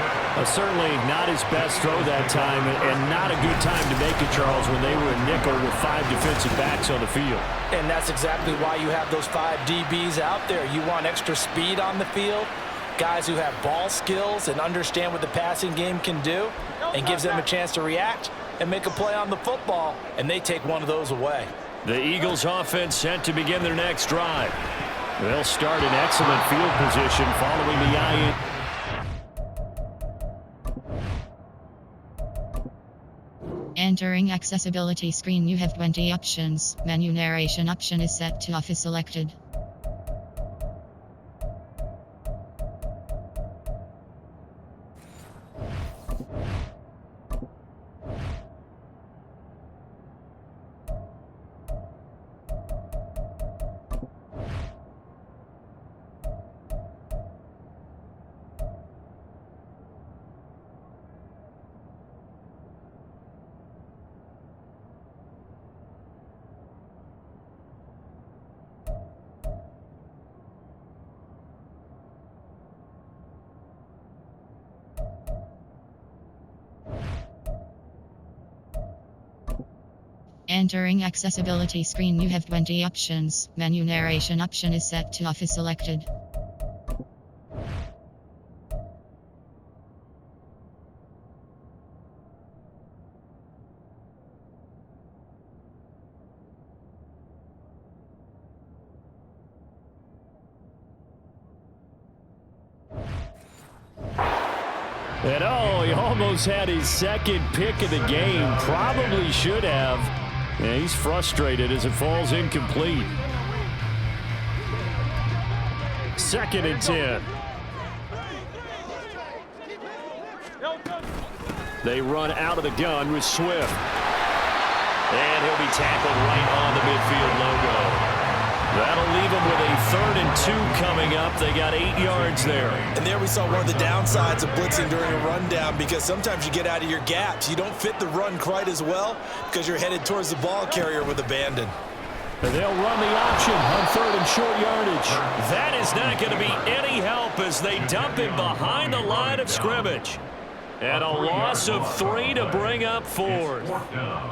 Certainly not his best throw that time, and not a good time to make it, Charles, when they were in nickel with 5 defensive backs on the field. And that's exactly why you have those 5 DBs out there. You want extra speed on the field, guys who have ball skills and understand what the passing game can do, and gives them a chance to react and make a play on the football, and they take one of those away. The Eagles offense set to begin their next drive. They'll start in excellent field position following the eye-in. Entering accessibility screen, you have 20 options. Menu narration option is set to off is selected. Entering accessibility screen, you have 20 options. Menu narration option is set to off is selected. And he almost had his second pick of the game. Probably should have. Yeah, he's frustrated as it falls incomplete. 2nd and 10. They run out of the gun with Swift. And he'll be tackled right on the midfield logo. That'll leave them with a 3rd and 2 coming up. They got 8 yards there. And there we saw one of the downsides of blitzing during a rundown, because sometimes you get out of your gaps. You don't fit the run quite as well because you're headed towards the ball carrier with abandon. And they'll run the option on 3rd and short yardage. That is not going to be any help as they dump him behind the line of scrimmage. And a loss of 3 to bring up 4th.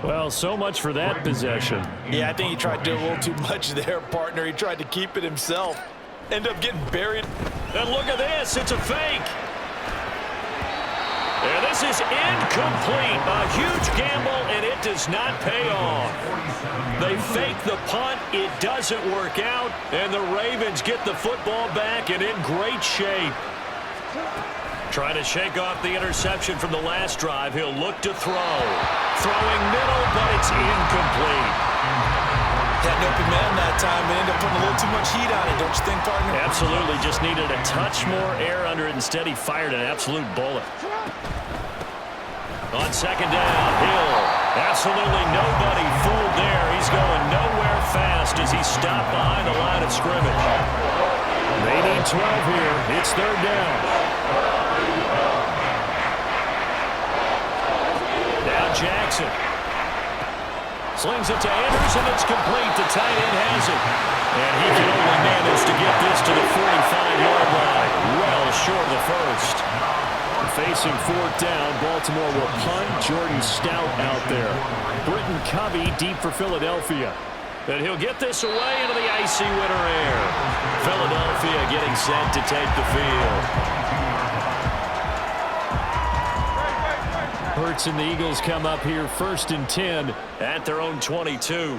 Well, so much for that possession. Yeah, I think he tried to do a little too much there, partner. He tried to keep it himself. Ended up getting buried. And look at this. It's a fake. And this is incomplete. A huge gamble, and it does not pay off. They fake the punt. It doesn't work out. And the Ravens get the football back and in great shape. Trying to shake off the interception from the last drive. He'll look to throw. Throwing middle, but it's incomplete. Had an open man that time and ended up putting a little too much heat on it, don't you think, partner? Absolutely. Just needed a touch more air under it. Instead, he fired an absolute bullet. On 2nd down, Hill. Absolutely nobody fooled there. He's going nowhere fast as he's stopped behind the line of scrimmage. They need 12 here. It's 3rd down. Jackson slings it to Andrews, and it's complete. The tight end has it. And he can only manage to get this to the 45-yard line. Well short of the 1st. Facing 4th down, Baltimore will punt. Jordan Stout out there. Britton Covey deep for Philadelphia. And he'll get this away into the icy winter air. Philadelphia getting set to take the field. Hurts and the Eagles come up here 1st and 10 at their own 22.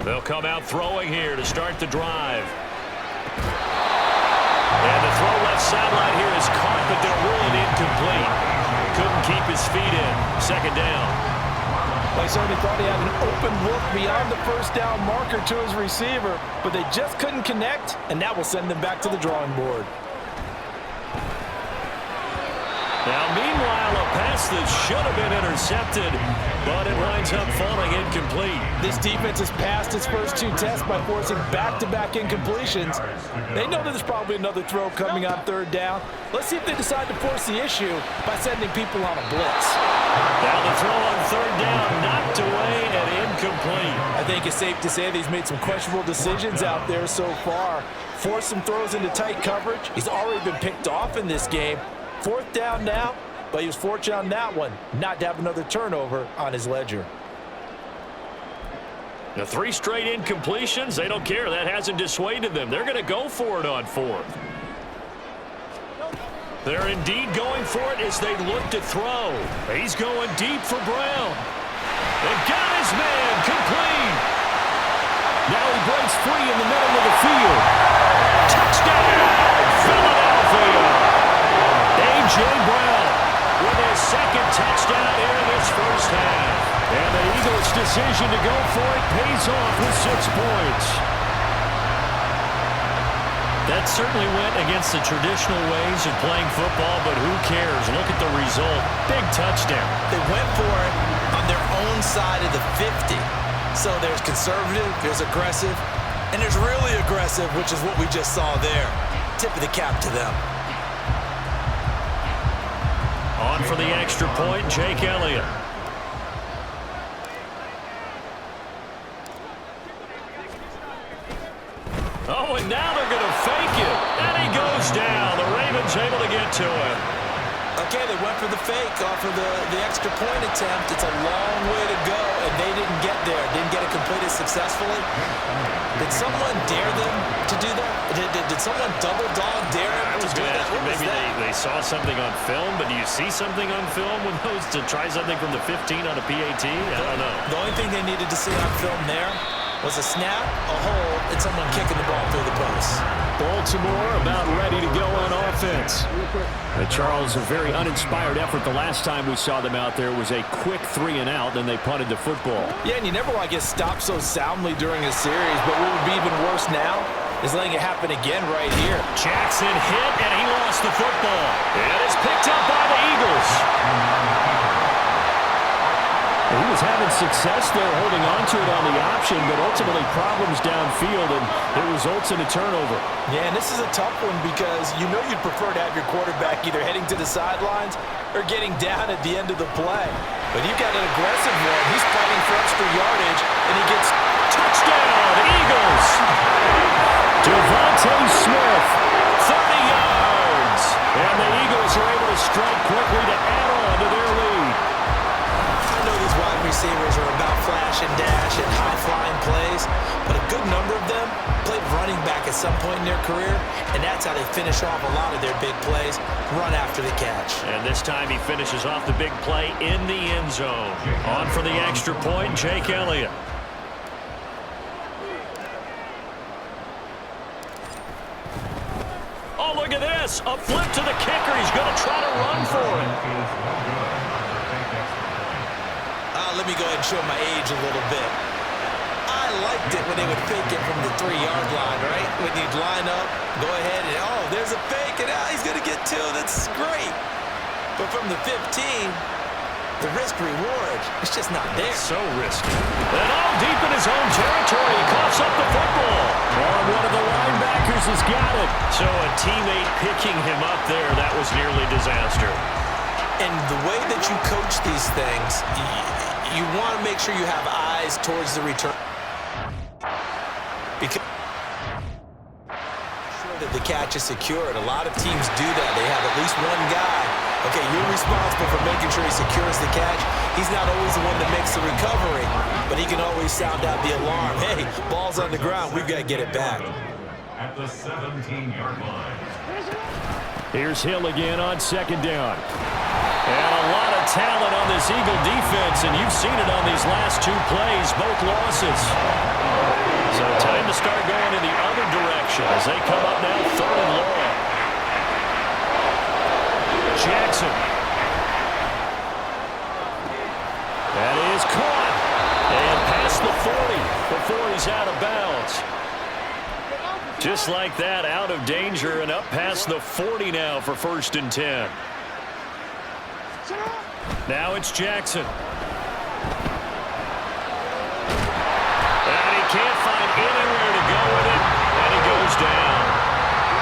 They'll come out throwing here to start the drive. And the throw left sideline here is caught, but they're ruling incomplete. Couldn't keep his feet in. 2nd down. They certainly thought he had an open look beyond the 1st down marker to his receiver, but they just couldn't connect, and that will send them back to the drawing board. Now, meanwhile, a pass that should have been intercepted, but it winds up falling incomplete. This defense has passed its first 2 tests by forcing back-to-back incompletions. They know that there's probably another throw coming on 3rd down. Let's see if they decide to force the issue by sending people on a blitz. Now the throw on 3rd down, knocked away and incomplete. I think it's safe to say that he's made some questionable decisions out there so far. Forced some throws into tight coverage. He's already been picked off in this game. 4th down now, but he was fortunate on that one not to have another turnover on his ledger. The 3 straight incompletions, they don't care. That hasn't dissuaded them. They're going to go for it on 4th. They're indeed going for it as they look to throw. He's going deep for Brown. And got his man complete. Now he breaks free in the middle of the field. Touchdown, Philadelphia. A.J. Brown with his 2nd touchdown here in this 1st half. And the Eagles' decision to go for it pays off with 6 points. That certainly went against the traditional ways of playing football, but who cares? Look at the result. Big touchdown. They went for it on their own side of the 50. So there's conservative, there's aggressive, and there's really aggressive, which is what we just saw there. Tip of the cap to them. On for the extra point, Jake Elliott. Oh, and now they're going to fake it. And he goes down. The Ravens able to get to him. Okay, they went for the fake off of the extra point attempt. It's a long way to go, and they didn't get there. Didn't get it completed successfully. Did someone dare them to do that? Did someone double dog dare them to do that? Maybe they saw something on film, but do you see something on film with those to try something from the 15 on a PAT? I don't know. The only thing they needed to see on film there was a snap, a hold, and someone kicking the ball through the post. Baltimore about ready to go on offense. Charles, a very uninspired effort the last time we saw them out there was a quick 3-and-out, then they punted the football. Yeah, and you never want to get stopped so soundly during a series, but what would be even worse now is letting it happen again right here. Jackson hit, and he lost the football. It is picked up by the Eagles. He was having success there holding on to it on the option, but ultimately problems downfield, and it results in a turnover. Yeah, and this is a tough one because you know you'd prefer to have your quarterback either heading to the sidelines or getting down at the end of the play. But you've got an aggressive one. He's fighting for extra yardage, and he gets touchdown, Eagles! Devontae Smith, 30 yards! And the Eagles are able to strike quickly to add on to their lead. I know these wide receivers are about flash and dash and high-flying plays, but a good number of them played running back at some point in their career, and that's how they finish off a lot of their big plays, run after the catch. And this time he finishes off the big play in the end zone. On for the extra point, Jake Elliott. Oh, look at this. A flip to the kicker. He's going to try to run for it. Let me go ahead and show my age a little bit. I liked it when they would fake it from the 3-yard line, right? When you'd line up, go ahead and, oh, there's a fake, and he's going to get 2. That's great. But from the 15, the risk-reward, it's just not there. So risky. And all deep in his own territory, he coughs up the football. And one of the linebackers has got it. So a teammate picking him up there, that was nearly disaster. And the way that you coach these things, you want to make sure you have eyes towards the return. Because that the catch is secured. A lot of teams do that. They have at least one guy. Okay, you're responsible for making sure he secures the catch. He's not always the one that makes the recovery, but he can always sound out the alarm. Hey, ball's on the ground. We've got to get it back. At the 17-yard line. Here's Hill again on second down. And a lot of talent on this Eagle defense, and you've seen it on these last 2 plays, both losses. So time to start going in the other direction as they come up now 3rd and long. Jackson. That is caught. And past the 40 before he's out of bounds. Just like that, out of danger and up past the 40 now for 1st and 10. Now it's Jackson. And he can't find anywhere to go with it, and he goes down.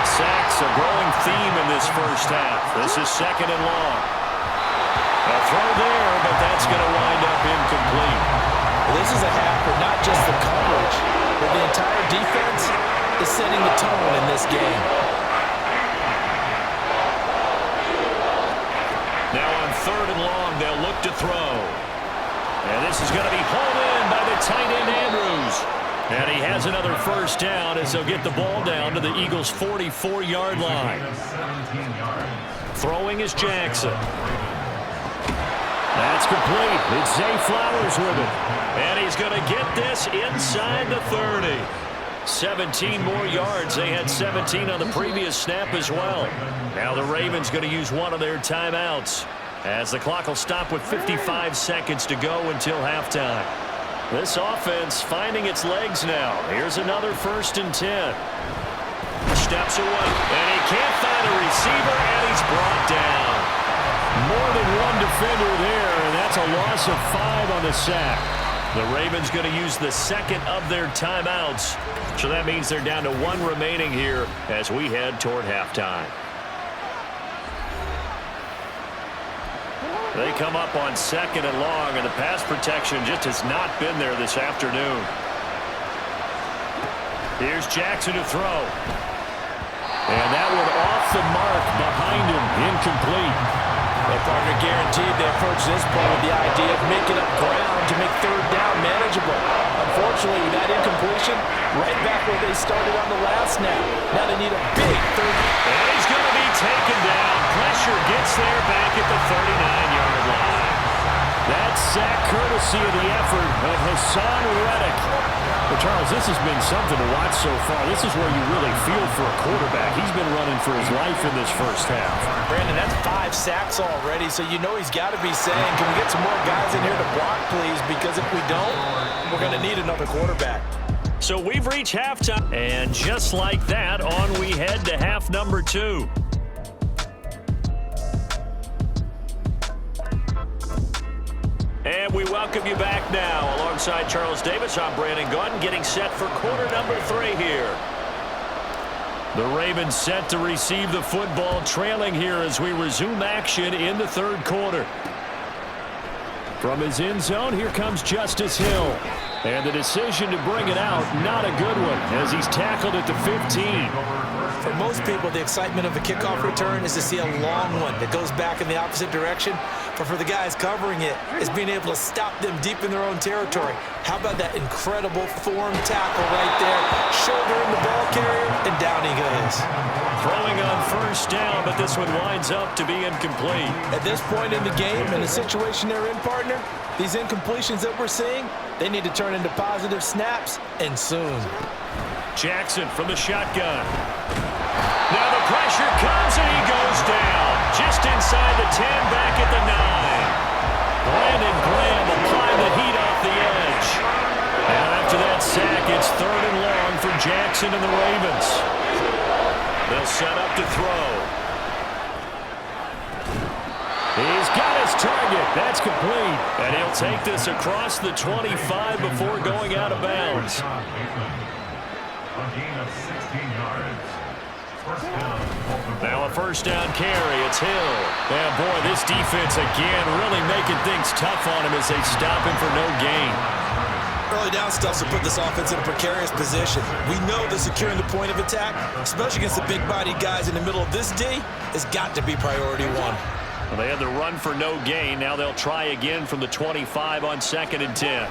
Sacks a growing theme in this first half. This is 2nd and long. A throw there, but that's going to wind up incomplete. Well, this is a half where not just the coverage, but the entire defense is setting the tone in this game. Now on 3rd and long, they'll look to throw. And this is going to be hauled in by the tight end Andrews. And he has another first down as they'll get the ball down to the Eagles' 44-yard line. Throwing is Jackson. That's complete. It's Zay Flowers with it. And he's going to get this inside the 30. 17 more yards. They had 17 on the previous snap as well. Now the Ravens going to use one of their timeouts as the clock will stop with 55 seconds to go until halftime. This offense finding its legs now. Here's another 1st and 10. Steps away, and he can't find a receiver, and he's brought down. More than one defender there, and that's a loss of 5 on the sack. The Ravens going to use the 2nd of their timeouts, so that means they're down to 1 remaining here as we head toward halftime. They come up on 2nd and long, and the pass protection just has not been there this afternoon. Here's Jackson to throw. And that one off the mark behind him, incomplete. Well, partner, guaranteed they approach this play with the idea of making up ground to make third down manageable. Unfortunately, with that incompletion, right back where they started on the last snap. Now they need a big third. And he's going to be taken down. Pressure gets there back at the 39-yard line. That sack courtesy of the effort of Hassan Reddick. Well, Charles, this has been something to watch so far. This is where you really feel for a quarterback. He's been running for his life in this first half. Brandon, that's 5 sacks already, so you know he's got to be saying, can we get some more guys in here to block, please? Because if we don't, we're going to need another quarterback. So we've reached halftime, and just like that, on we head to half number 2. And we welcome you back now. Alongside Charles Davis, I'm Brandon Gaudin, getting set for quarter number 3 here. The Ravens set to receive the football, trailing here as we resume action in the third quarter. From his end zone, here comes Justice Hill. And the decision to bring it out, not a good one, as he's tackled at the 15. For most people, the excitement of a kickoff return is to see a long one that goes back in the opposite direction. But for the guys covering it, is being able to stop them deep in their own territory. How about that incredible form tackle right there? Shouldering the ball carrier, and down he goes. Throwing on first down, but this one winds up to be incomplete. At this point in the game, and the situation they're in, partner, these incompletions that we're seeing, they need to turn into positive snaps, and soon. Jackson from the shotgun. Now the pressure comes, and he goes down. Just inside the 10, back at the 9. Brandon Graham applying the heat off the edge. And after that sack, it's 3rd and long for Jackson and the Ravens. They'll set up to throw. He's got his target. That's complete. And he'll take this across the 25 before going out of bounds. A gain of 16 yards. Now a first down carry. It's Hill. Yeah, boy, this defense again really making things tough on him as they stop him for no gain. Early down stuff to put this offense in a precarious position. We know that securing the point of attack, especially against the big-bodied guys in the middle of this D, has got to be priority 1. Well, they had the run for no gain. Now they'll try again from the 25 on 2nd and 10.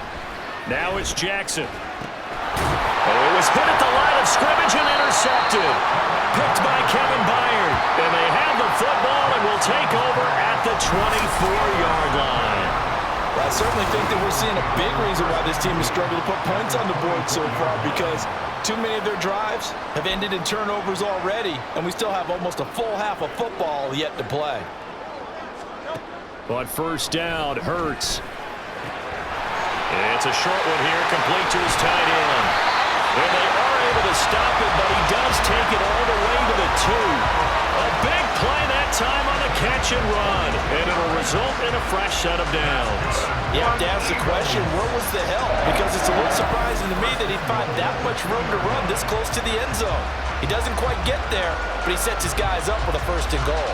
Now it's Jackson. Oh, it was hit at the line of scrimmage and intercepted. Picked by Kevin Byard. And they have the football and will take over at the 24-yard line. Well, I certainly think that we're seeing a big reason why this team has struggled to put points on the board so far, because too many of their drives have ended in turnovers already, and we still have almost a full half of football yet to play. But first down, Hurts. It's a short one here, complete to his tight end. And they are able to stop it, but he does take it all the way to the 2. A big play that time on the catch and run. And it'll result in a fresh set of downs. You have to ask the question, where was the help? Because it's a little surprising to me that he'd find that much room to run this close to the end zone. He doesn't quite get there, but he sets his guys up with a 1st and goal.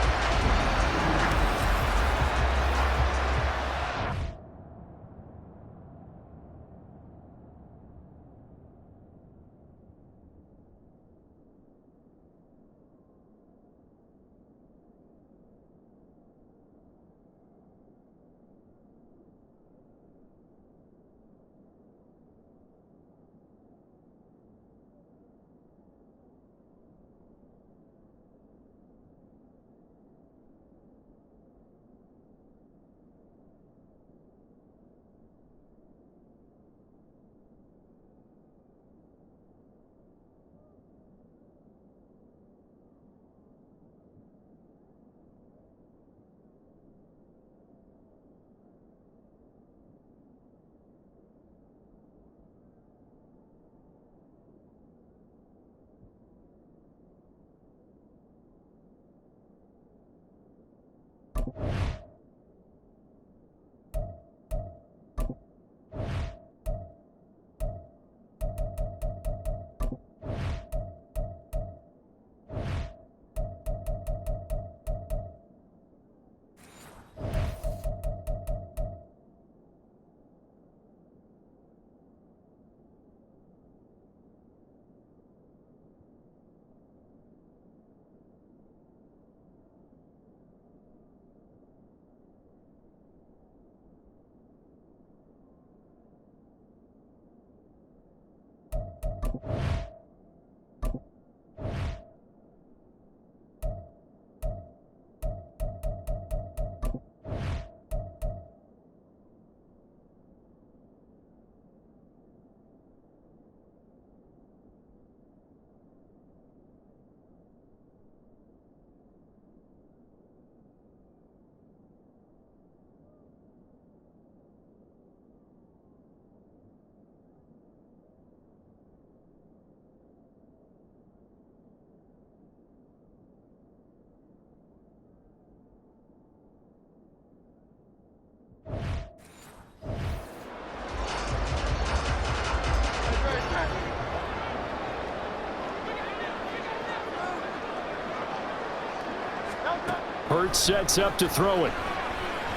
Hurts sets up to throw it.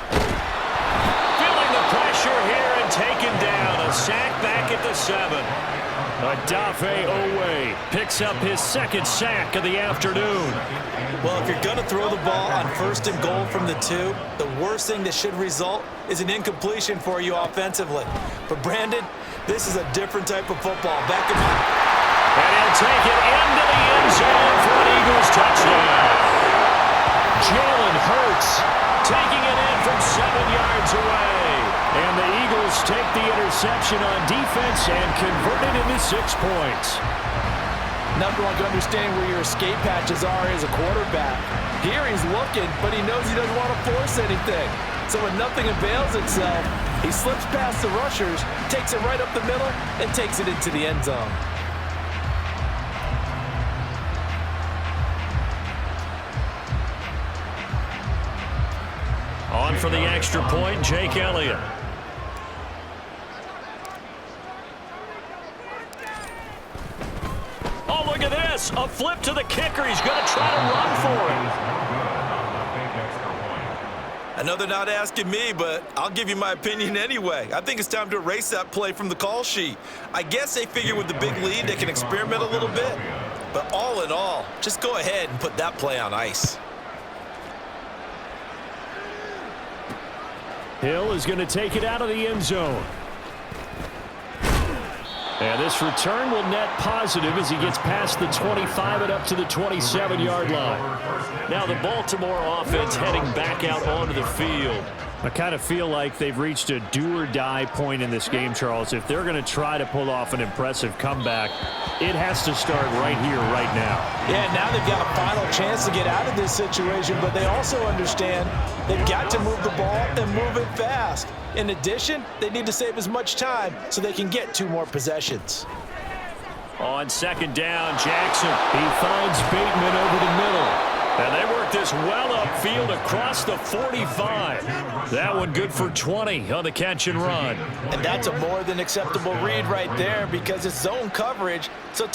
Feeling the pressure here and taken down. A sack back at the 7. Odafe Oweh picks up his second sack of the afternoon. Well, if you're going to throw the ball on 1st and goal from the 2, the worst thing that should result is an incompletion for you offensively. But Brandon, this is a different type of football. Back him up. And he'll take it into the end zone for an Eagles touchdown. Jalen Hurts taking it in from 7 yards away. And the Eagles take the interception on defense and convert it into 6 points. Nothing like understanding where your escape patches are as a quarterback. Here he's looking, but he knows he doesn't want to force anything. So when nothing avails itself, he slips past the rushers, takes it right up the middle, and takes it into the end zone. On for the extra point, Jake Elliott. Oh, look at this. A flip to the kicker. He's going to try to run for it. I know they're not asking me, but I'll give you my opinion anyway. I think it's time to erase that play from the call sheet. I guess they figure with the big lead they can experiment a little bit. But all in all, just go ahead and put that play on ice. Hill is going to take it out of the end zone. And this return will net positive as he gets past the 25 and up to the 27-yard line. Now the Baltimore offense heading back out onto the field. I kind of feel like they've reached a do-or-die point in this game, Charles. If they're going to try to pull off an impressive comeback, it has to start right here, right now. Yeah, now they've got a final chance to get out of this situation, but they also understand they've got to move the ball and move it fast. In addition, they need to save as much time so they can get 2 more possessions. On 2nd down, Jackson. He finds Bateman over the middle. And they work this well upfield across the 45. That one good for 20 on the catch and run. And that's a more than acceptable read right there because it's zone coverage. So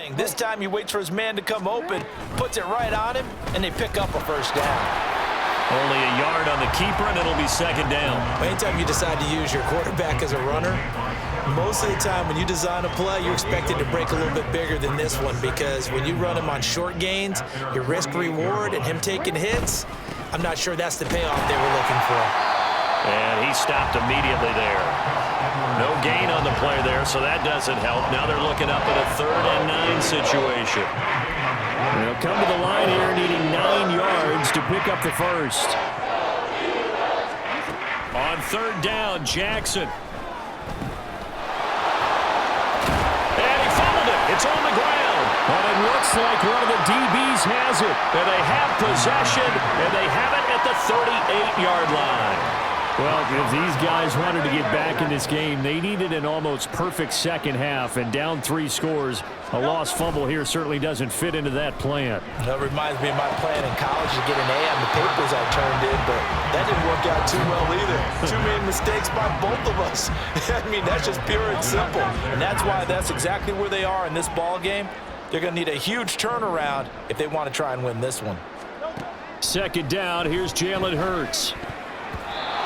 playing. This time he waits for his man to come open, puts it right on him, and they pick up a first down. Only a yard on the keeper, and it'll be second down. Anytime you decide to use your quarterback as a runner, most of the time when you design a play, you're expected to break a little bit bigger than this one, because when you run him on short gains, your risk-reward and him taking hits, I'm not sure that's the payoff they were looking for. And he stopped immediately there. No gain on the play there, so that doesn't help. Now they're looking up at a 3rd and 9 situation. They'll come to the line here needing 9 yards to pick up the first. On 3rd down, Jackson. And he fumbled it. It's on the ground. But it looks like one of the DBs has it. And they have possession, and they have it at the 38-yard line. Well, if these guys wanted to get back in this game, they needed an almost perfect second half, and down 3 scores. A lost fumble here certainly doesn't fit into that plan. That reminds me of my plan in college to get an A on the papers I turned in, but that didn't work out too well either. Too many mistakes by both of us. I mean, that's just pure and simple. And that's why that's exactly where they are in this ball game. They're going to need a huge turnaround if they want to try and win this one. Second down, here's Jalen Hurts.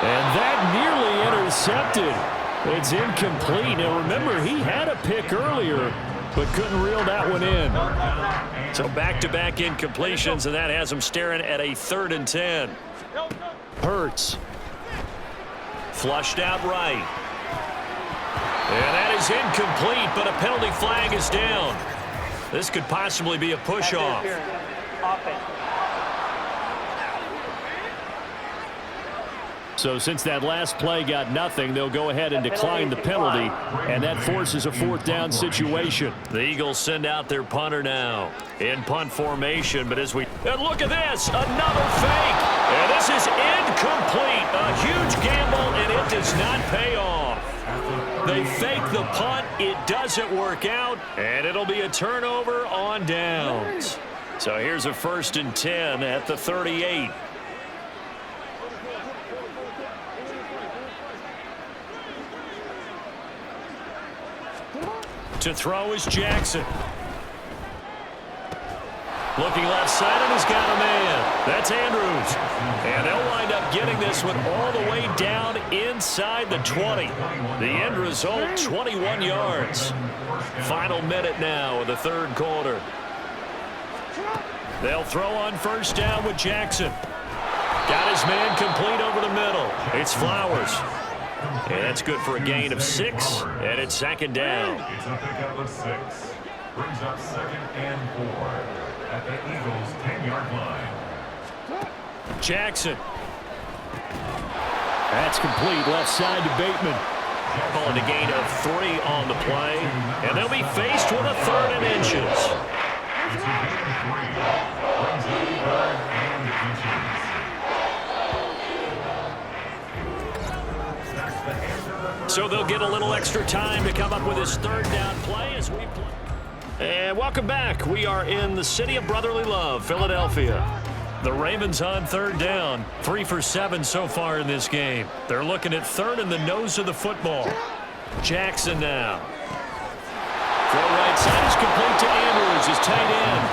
And that nearly intercepted. It's incomplete. Now remember, he had a pick earlier, but couldn't reel that one in. So back-to-back incompletions, and that has him staring at a 3rd and 10. Hurts. Flushed out right. And that is incomplete, but a penalty flag is down. This could possibly be a push-off. So since that last play got nothing, they'll go ahead and decline the penalty, and that forces a 4th down situation. The Eagles send out their punter now in punt formation, but and look at this, another fake, and this is incomplete. A huge gamble, and it does not pay off. They fake the punt, it doesn't work out, and it'll be a turnover on downs. So here's a 1st and 10 at the 38. To throw is Jackson. Looking left side, and he's got a man. That's Andrews. And they'll wind up getting this one all the way down inside the 20. The end result, 21 yards. Final minute now of the 3rd quarter. They'll throw on 1st down with Jackson. Got his man complete over the middle. It's Flowers. And that's good for a gain of 6, and it's 2nd down. It's a pickup of 6. Brings up 2nd and 4 at the Eagles' 10-yard line. Jackson. That's complete left side to Bateman. Calling a gain of 3 on the play, and they'll be faced with a 3rd and inches. It's a gain of 3. Brings up 3rd and inches. So they'll get a little extra time to come up with his 3rd down play as we play. And welcome back. We are in the city of brotherly love, Philadelphia. The Ravens on 3rd down. 3 for 7 so far in this game. They're looking at 3rd in the nose of the football. Jackson now. Throw right side is complete to Andrews, his tight end.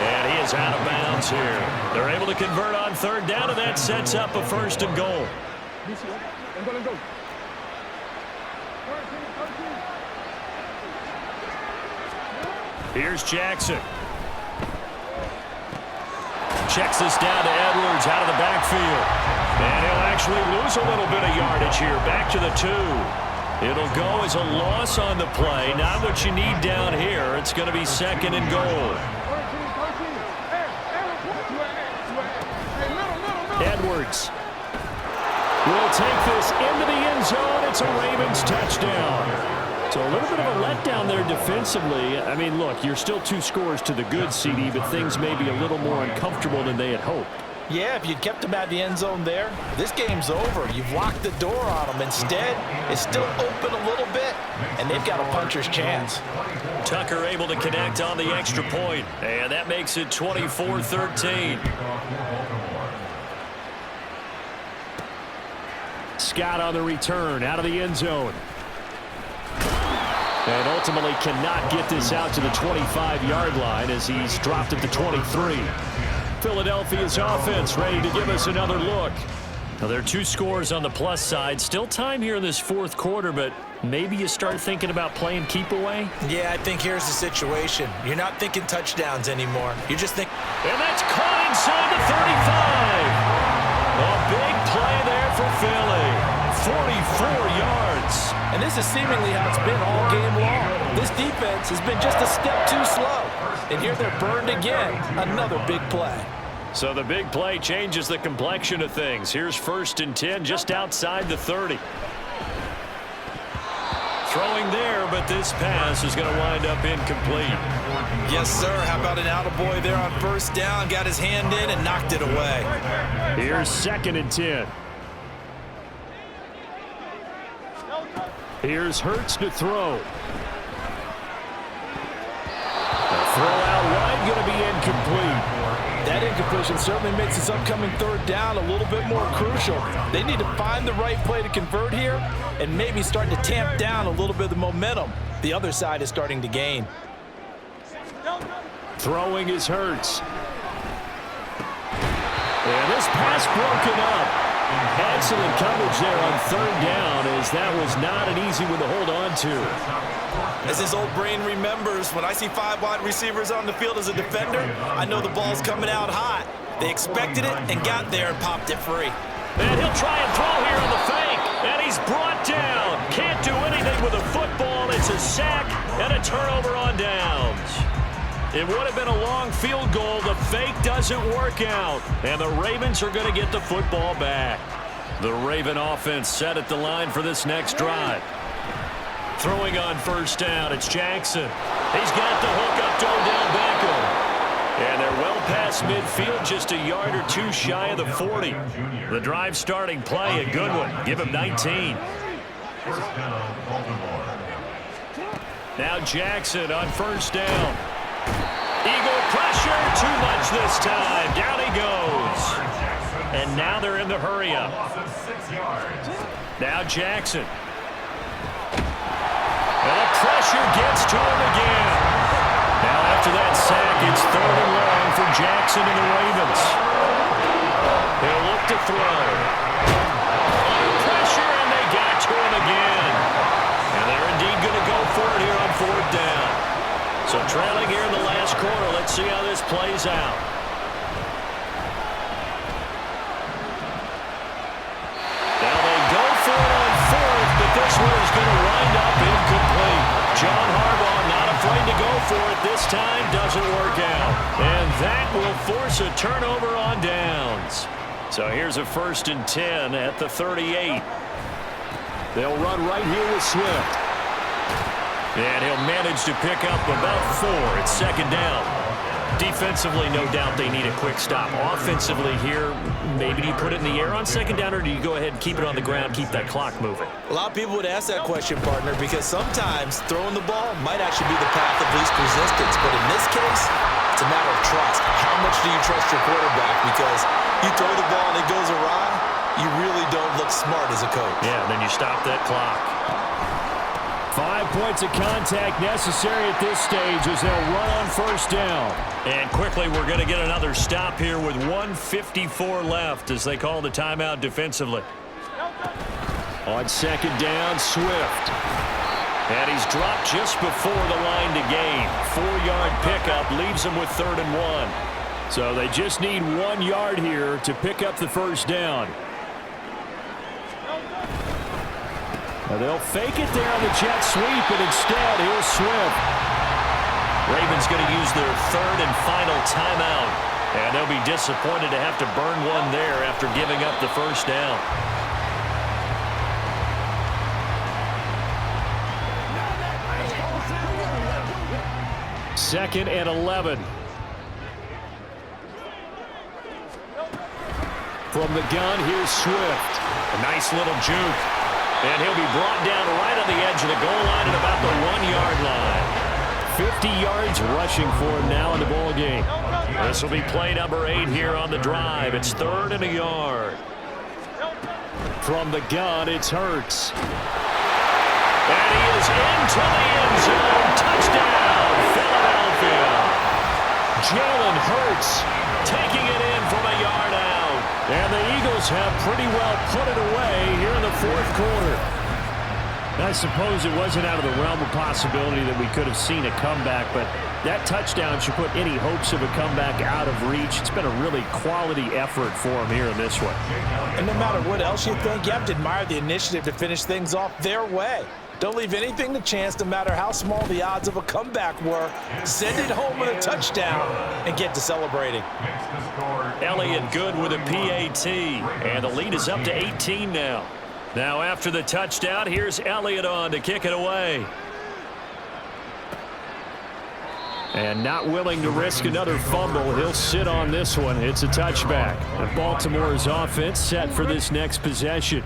And he is out of bounds here. They're able to convert on 3rd down, and that sets up a 1st and goal. Here's Jackson. Checks this down to Edwards out of the backfield. And he'll actually lose a little bit of yardage here. Back to the 2. It'll go as a loss on the play. Not what you need down here. It's going to be 2nd and goal. Edwards will take this into the end zone. It's a Ravens touchdown. So a little bit of a letdown there defensively. I mean, look, you're still 2 scores to the good, CD, but things may be a little more uncomfortable than they had hoped. Yeah, if you'd kept him at the end zone there, this game's over. You've locked the door on him. Instead, it's still open a little bit, and they've got a puncher's chance. Tucker able to connect on the extra point, and that makes it 24-13. Scott on the return, out of the end zone. And ultimately cannot get this out to the 25-yard line as he's dropped at the 23. Philadelphia's offense ready to give us another look. Now, there are 2 scores on the plus side. Still time here in this fourth quarter, but maybe you start thinking about playing keep away? Yeah, I think here's the situation. You're not thinking touchdowns anymore. You're just thinking... And that's caught inside the 35. A big play there for Philly. 44 yards. And this is seemingly how it's been all game long. This defense has been just a step too slow. And here they're burned again. Another big play. So the big play changes the complexion of things. Here's 1st and 10 just outside the 30. Throwing there, but this pass is going to wind up incomplete. Yes, sir. How about an attaboy there on 1st down? Got his hand in and knocked it away. Here's 2nd and 10. Here's Hurts to throw. The throw out wide going to be incomplete. That incompletion certainly makes this upcoming 3rd down a little bit more crucial. They need to find the right play to convert here and maybe start to tamp down a little bit of the momentum the other side is starting to gain. Throwing is Hurts. And this pass broken up. Excellent coverage there on 3rd down, as that was not an easy one to hold on to. As his old brain remembers, when I see 5 wide receivers on the field as a defender, I know the ball's coming out hot. They expected it and got there and popped it free. And he'll try and throw here on the fake, and he's brought down. Can't do anything with a football. It's a sack and a turnover on downs. It would have been a long field goal. The fake doesn't work out, and the Ravens are going to get the football back. The Raven offense set at the line for this next drive. Throwing on 1st down, it's Jackson. He's got the hook up to Odell Beckham. And they're well past midfield, just a yard or 2 shy of the 40. The drive starting play, a good one. Give him 19. Now Jackson on 1st down. Eagle pressure, too much this time. Down he goes. And now they're in the hurry-up. Now Jackson. And the pressure gets to him again. Now after that sack, it's 3rd and long for Jackson and the Ravens. They'll look to throw. Pressure, and they got to him again. And they're indeed going to go for it here on 4th down. So trailing here in the last quarter. Let's see how this plays out. Now they go for it on 4th, but this one is going to wind up incomplete. John Harbaugh not afraid to go for it this time. Doesn't work out. And that will force a turnover on downs. So here's a 1st and 10 at the 38. They'll run right here with Swift. And he'll manage to pick up about 4. It's 2nd down. Defensively, no doubt they need a quick stop. Offensively here, maybe do you put it in the air on 2nd down, or do you go ahead and keep it on the ground, keep that clock moving? A lot of people would ask that question, partner, because sometimes throwing the ball might actually be the path of least resistance. But in this case, it's a matter of trust. How much do you trust your quarterback? Because you throw the ball and it goes awry, you really don't look smart as a coach. Yeah, and then you stop that clock. 5 points of contact necessary at this stage as they'll run on 1st down. And quickly we're going to get another stop here with 1:54 left as they call the timeout defensively. On 2nd down, Swift. And he's dropped just before the line to gain. 4-yard pickup leaves him with 3rd and 1. So they just need 1 yard here to pick up the 1st down. They'll fake it there on the jet sweep, and instead, here's Swift. Ravens going to use their 3rd and final timeout. And they'll be disappointed to have to burn one there after giving up the 1st down. Second and 11. From the gun, here's Swift. A nice little juke. And he'll be brought down right on the edge of the goal line at about the 1-yard line. 50 yards rushing for him now in the ball game. This will be play number 8 here on the drive. It's 3rd and a yard. From the gun, it's Hurts. And he is goes into the end zone. Touchdown, Philadelphia. Jalen Hurts taking it in from a yard out. And the Eagles have pretty well put it away here in the fourth quarter. I suppose it wasn't out of the realm of possibility that we could have seen a comeback, but that touchdown should put any hopes of a comeback out of reach. It's been a really quality effort for them here in this one. And no matter what else you think, you have to admire the initiative to finish things off their way. Don't leave anything to chance, no matter how small the odds of a comeback were. Send it home with a touchdown and get to celebrating. Elliott good with a PAT, and the lead is up to 18 now. Now after the touchdown, here's Elliott on to kick it away. And not willing to risk another fumble, he'll sit on this one. It's a touchback. And Baltimore's offense set for this next possession.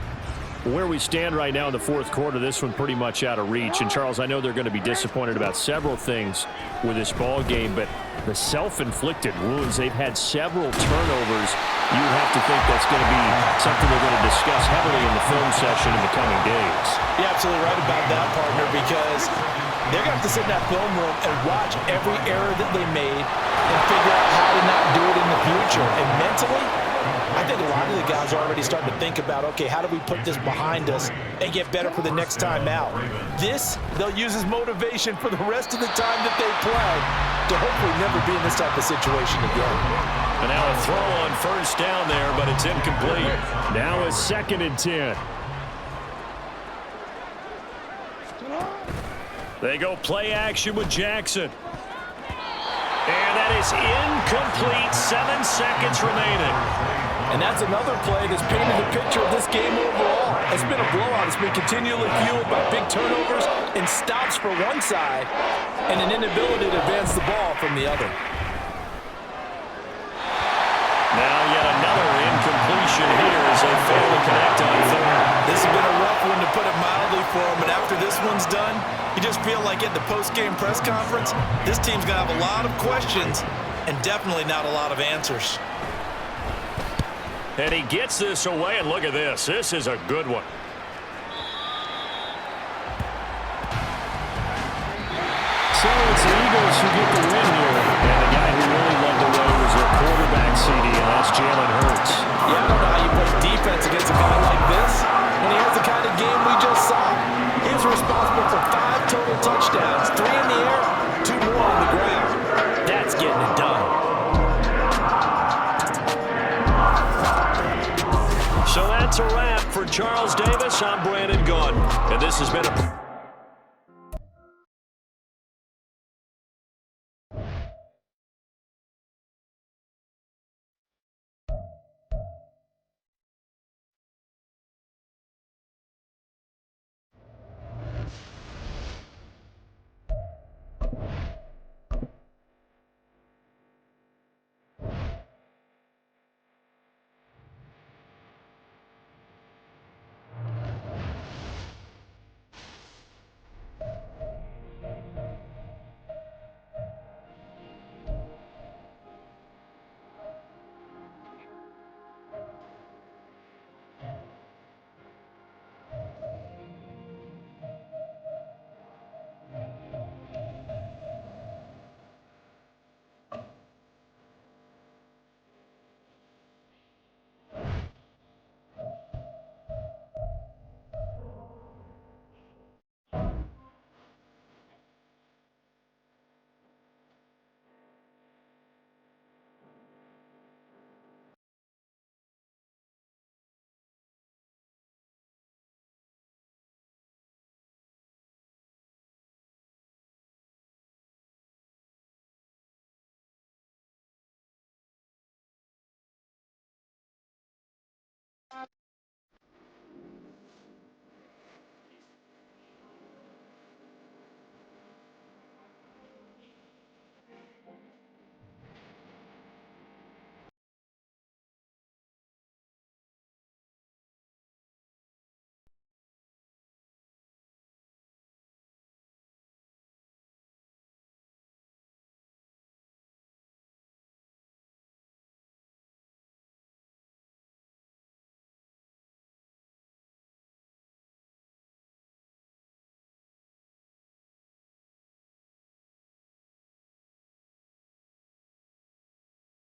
Where we stand right now in the fourth quarter, this one pretty much out of reach. And Charles, I know they're going to be disappointed about several things with this ball game, but the self-inflicted wounds, they've had several turnovers. You have to think that's going to be something they're going to discuss heavily in the film session in the coming days. You're absolutely right about that, partner, because they're going to have to sit in that film room and watch every error that they made and figure out how to not do it in the future. And mentally, I think a lot of the guys are already starting to think about, okay, how do we put this behind us and get better for the next time out? This, they'll use as motivation for the rest of the time that they play to hopefully never be in this type of situation again. And now a throw on first down there, but it's incomplete. Now a 2nd and 10. They go play action with Jackson. And that is incomplete. 7 seconds remaining. And that's another play that's painted the picture of this game overall. It's been a blowout. It's been continually fueled by big turnovers and stops for one side and an inability to advance the ball from the other. Now yet another incompletion here as they fail to connect on third. This has been a rough one, to put it mildly, for them. And after this one's done, you just feel like at the post-game press conference, this team's going to have a lot of questions and definitely not a lot of answers. And he gets this away, and look at this. This is a good one. So it's the Eagles who get the win here. And the guy who really led the way was their quarterback CD, and that's Jalen Hurts. Yeah, I don't know how you play defense against a guy like this when he has the kind of game we just saw. He was responsible for 5 total touchdowns, 3 in the air, 2 more on the ground. That's getting it done. So that's a wrap for Charles Davis. I'm Brandon Gaudin, and this has been a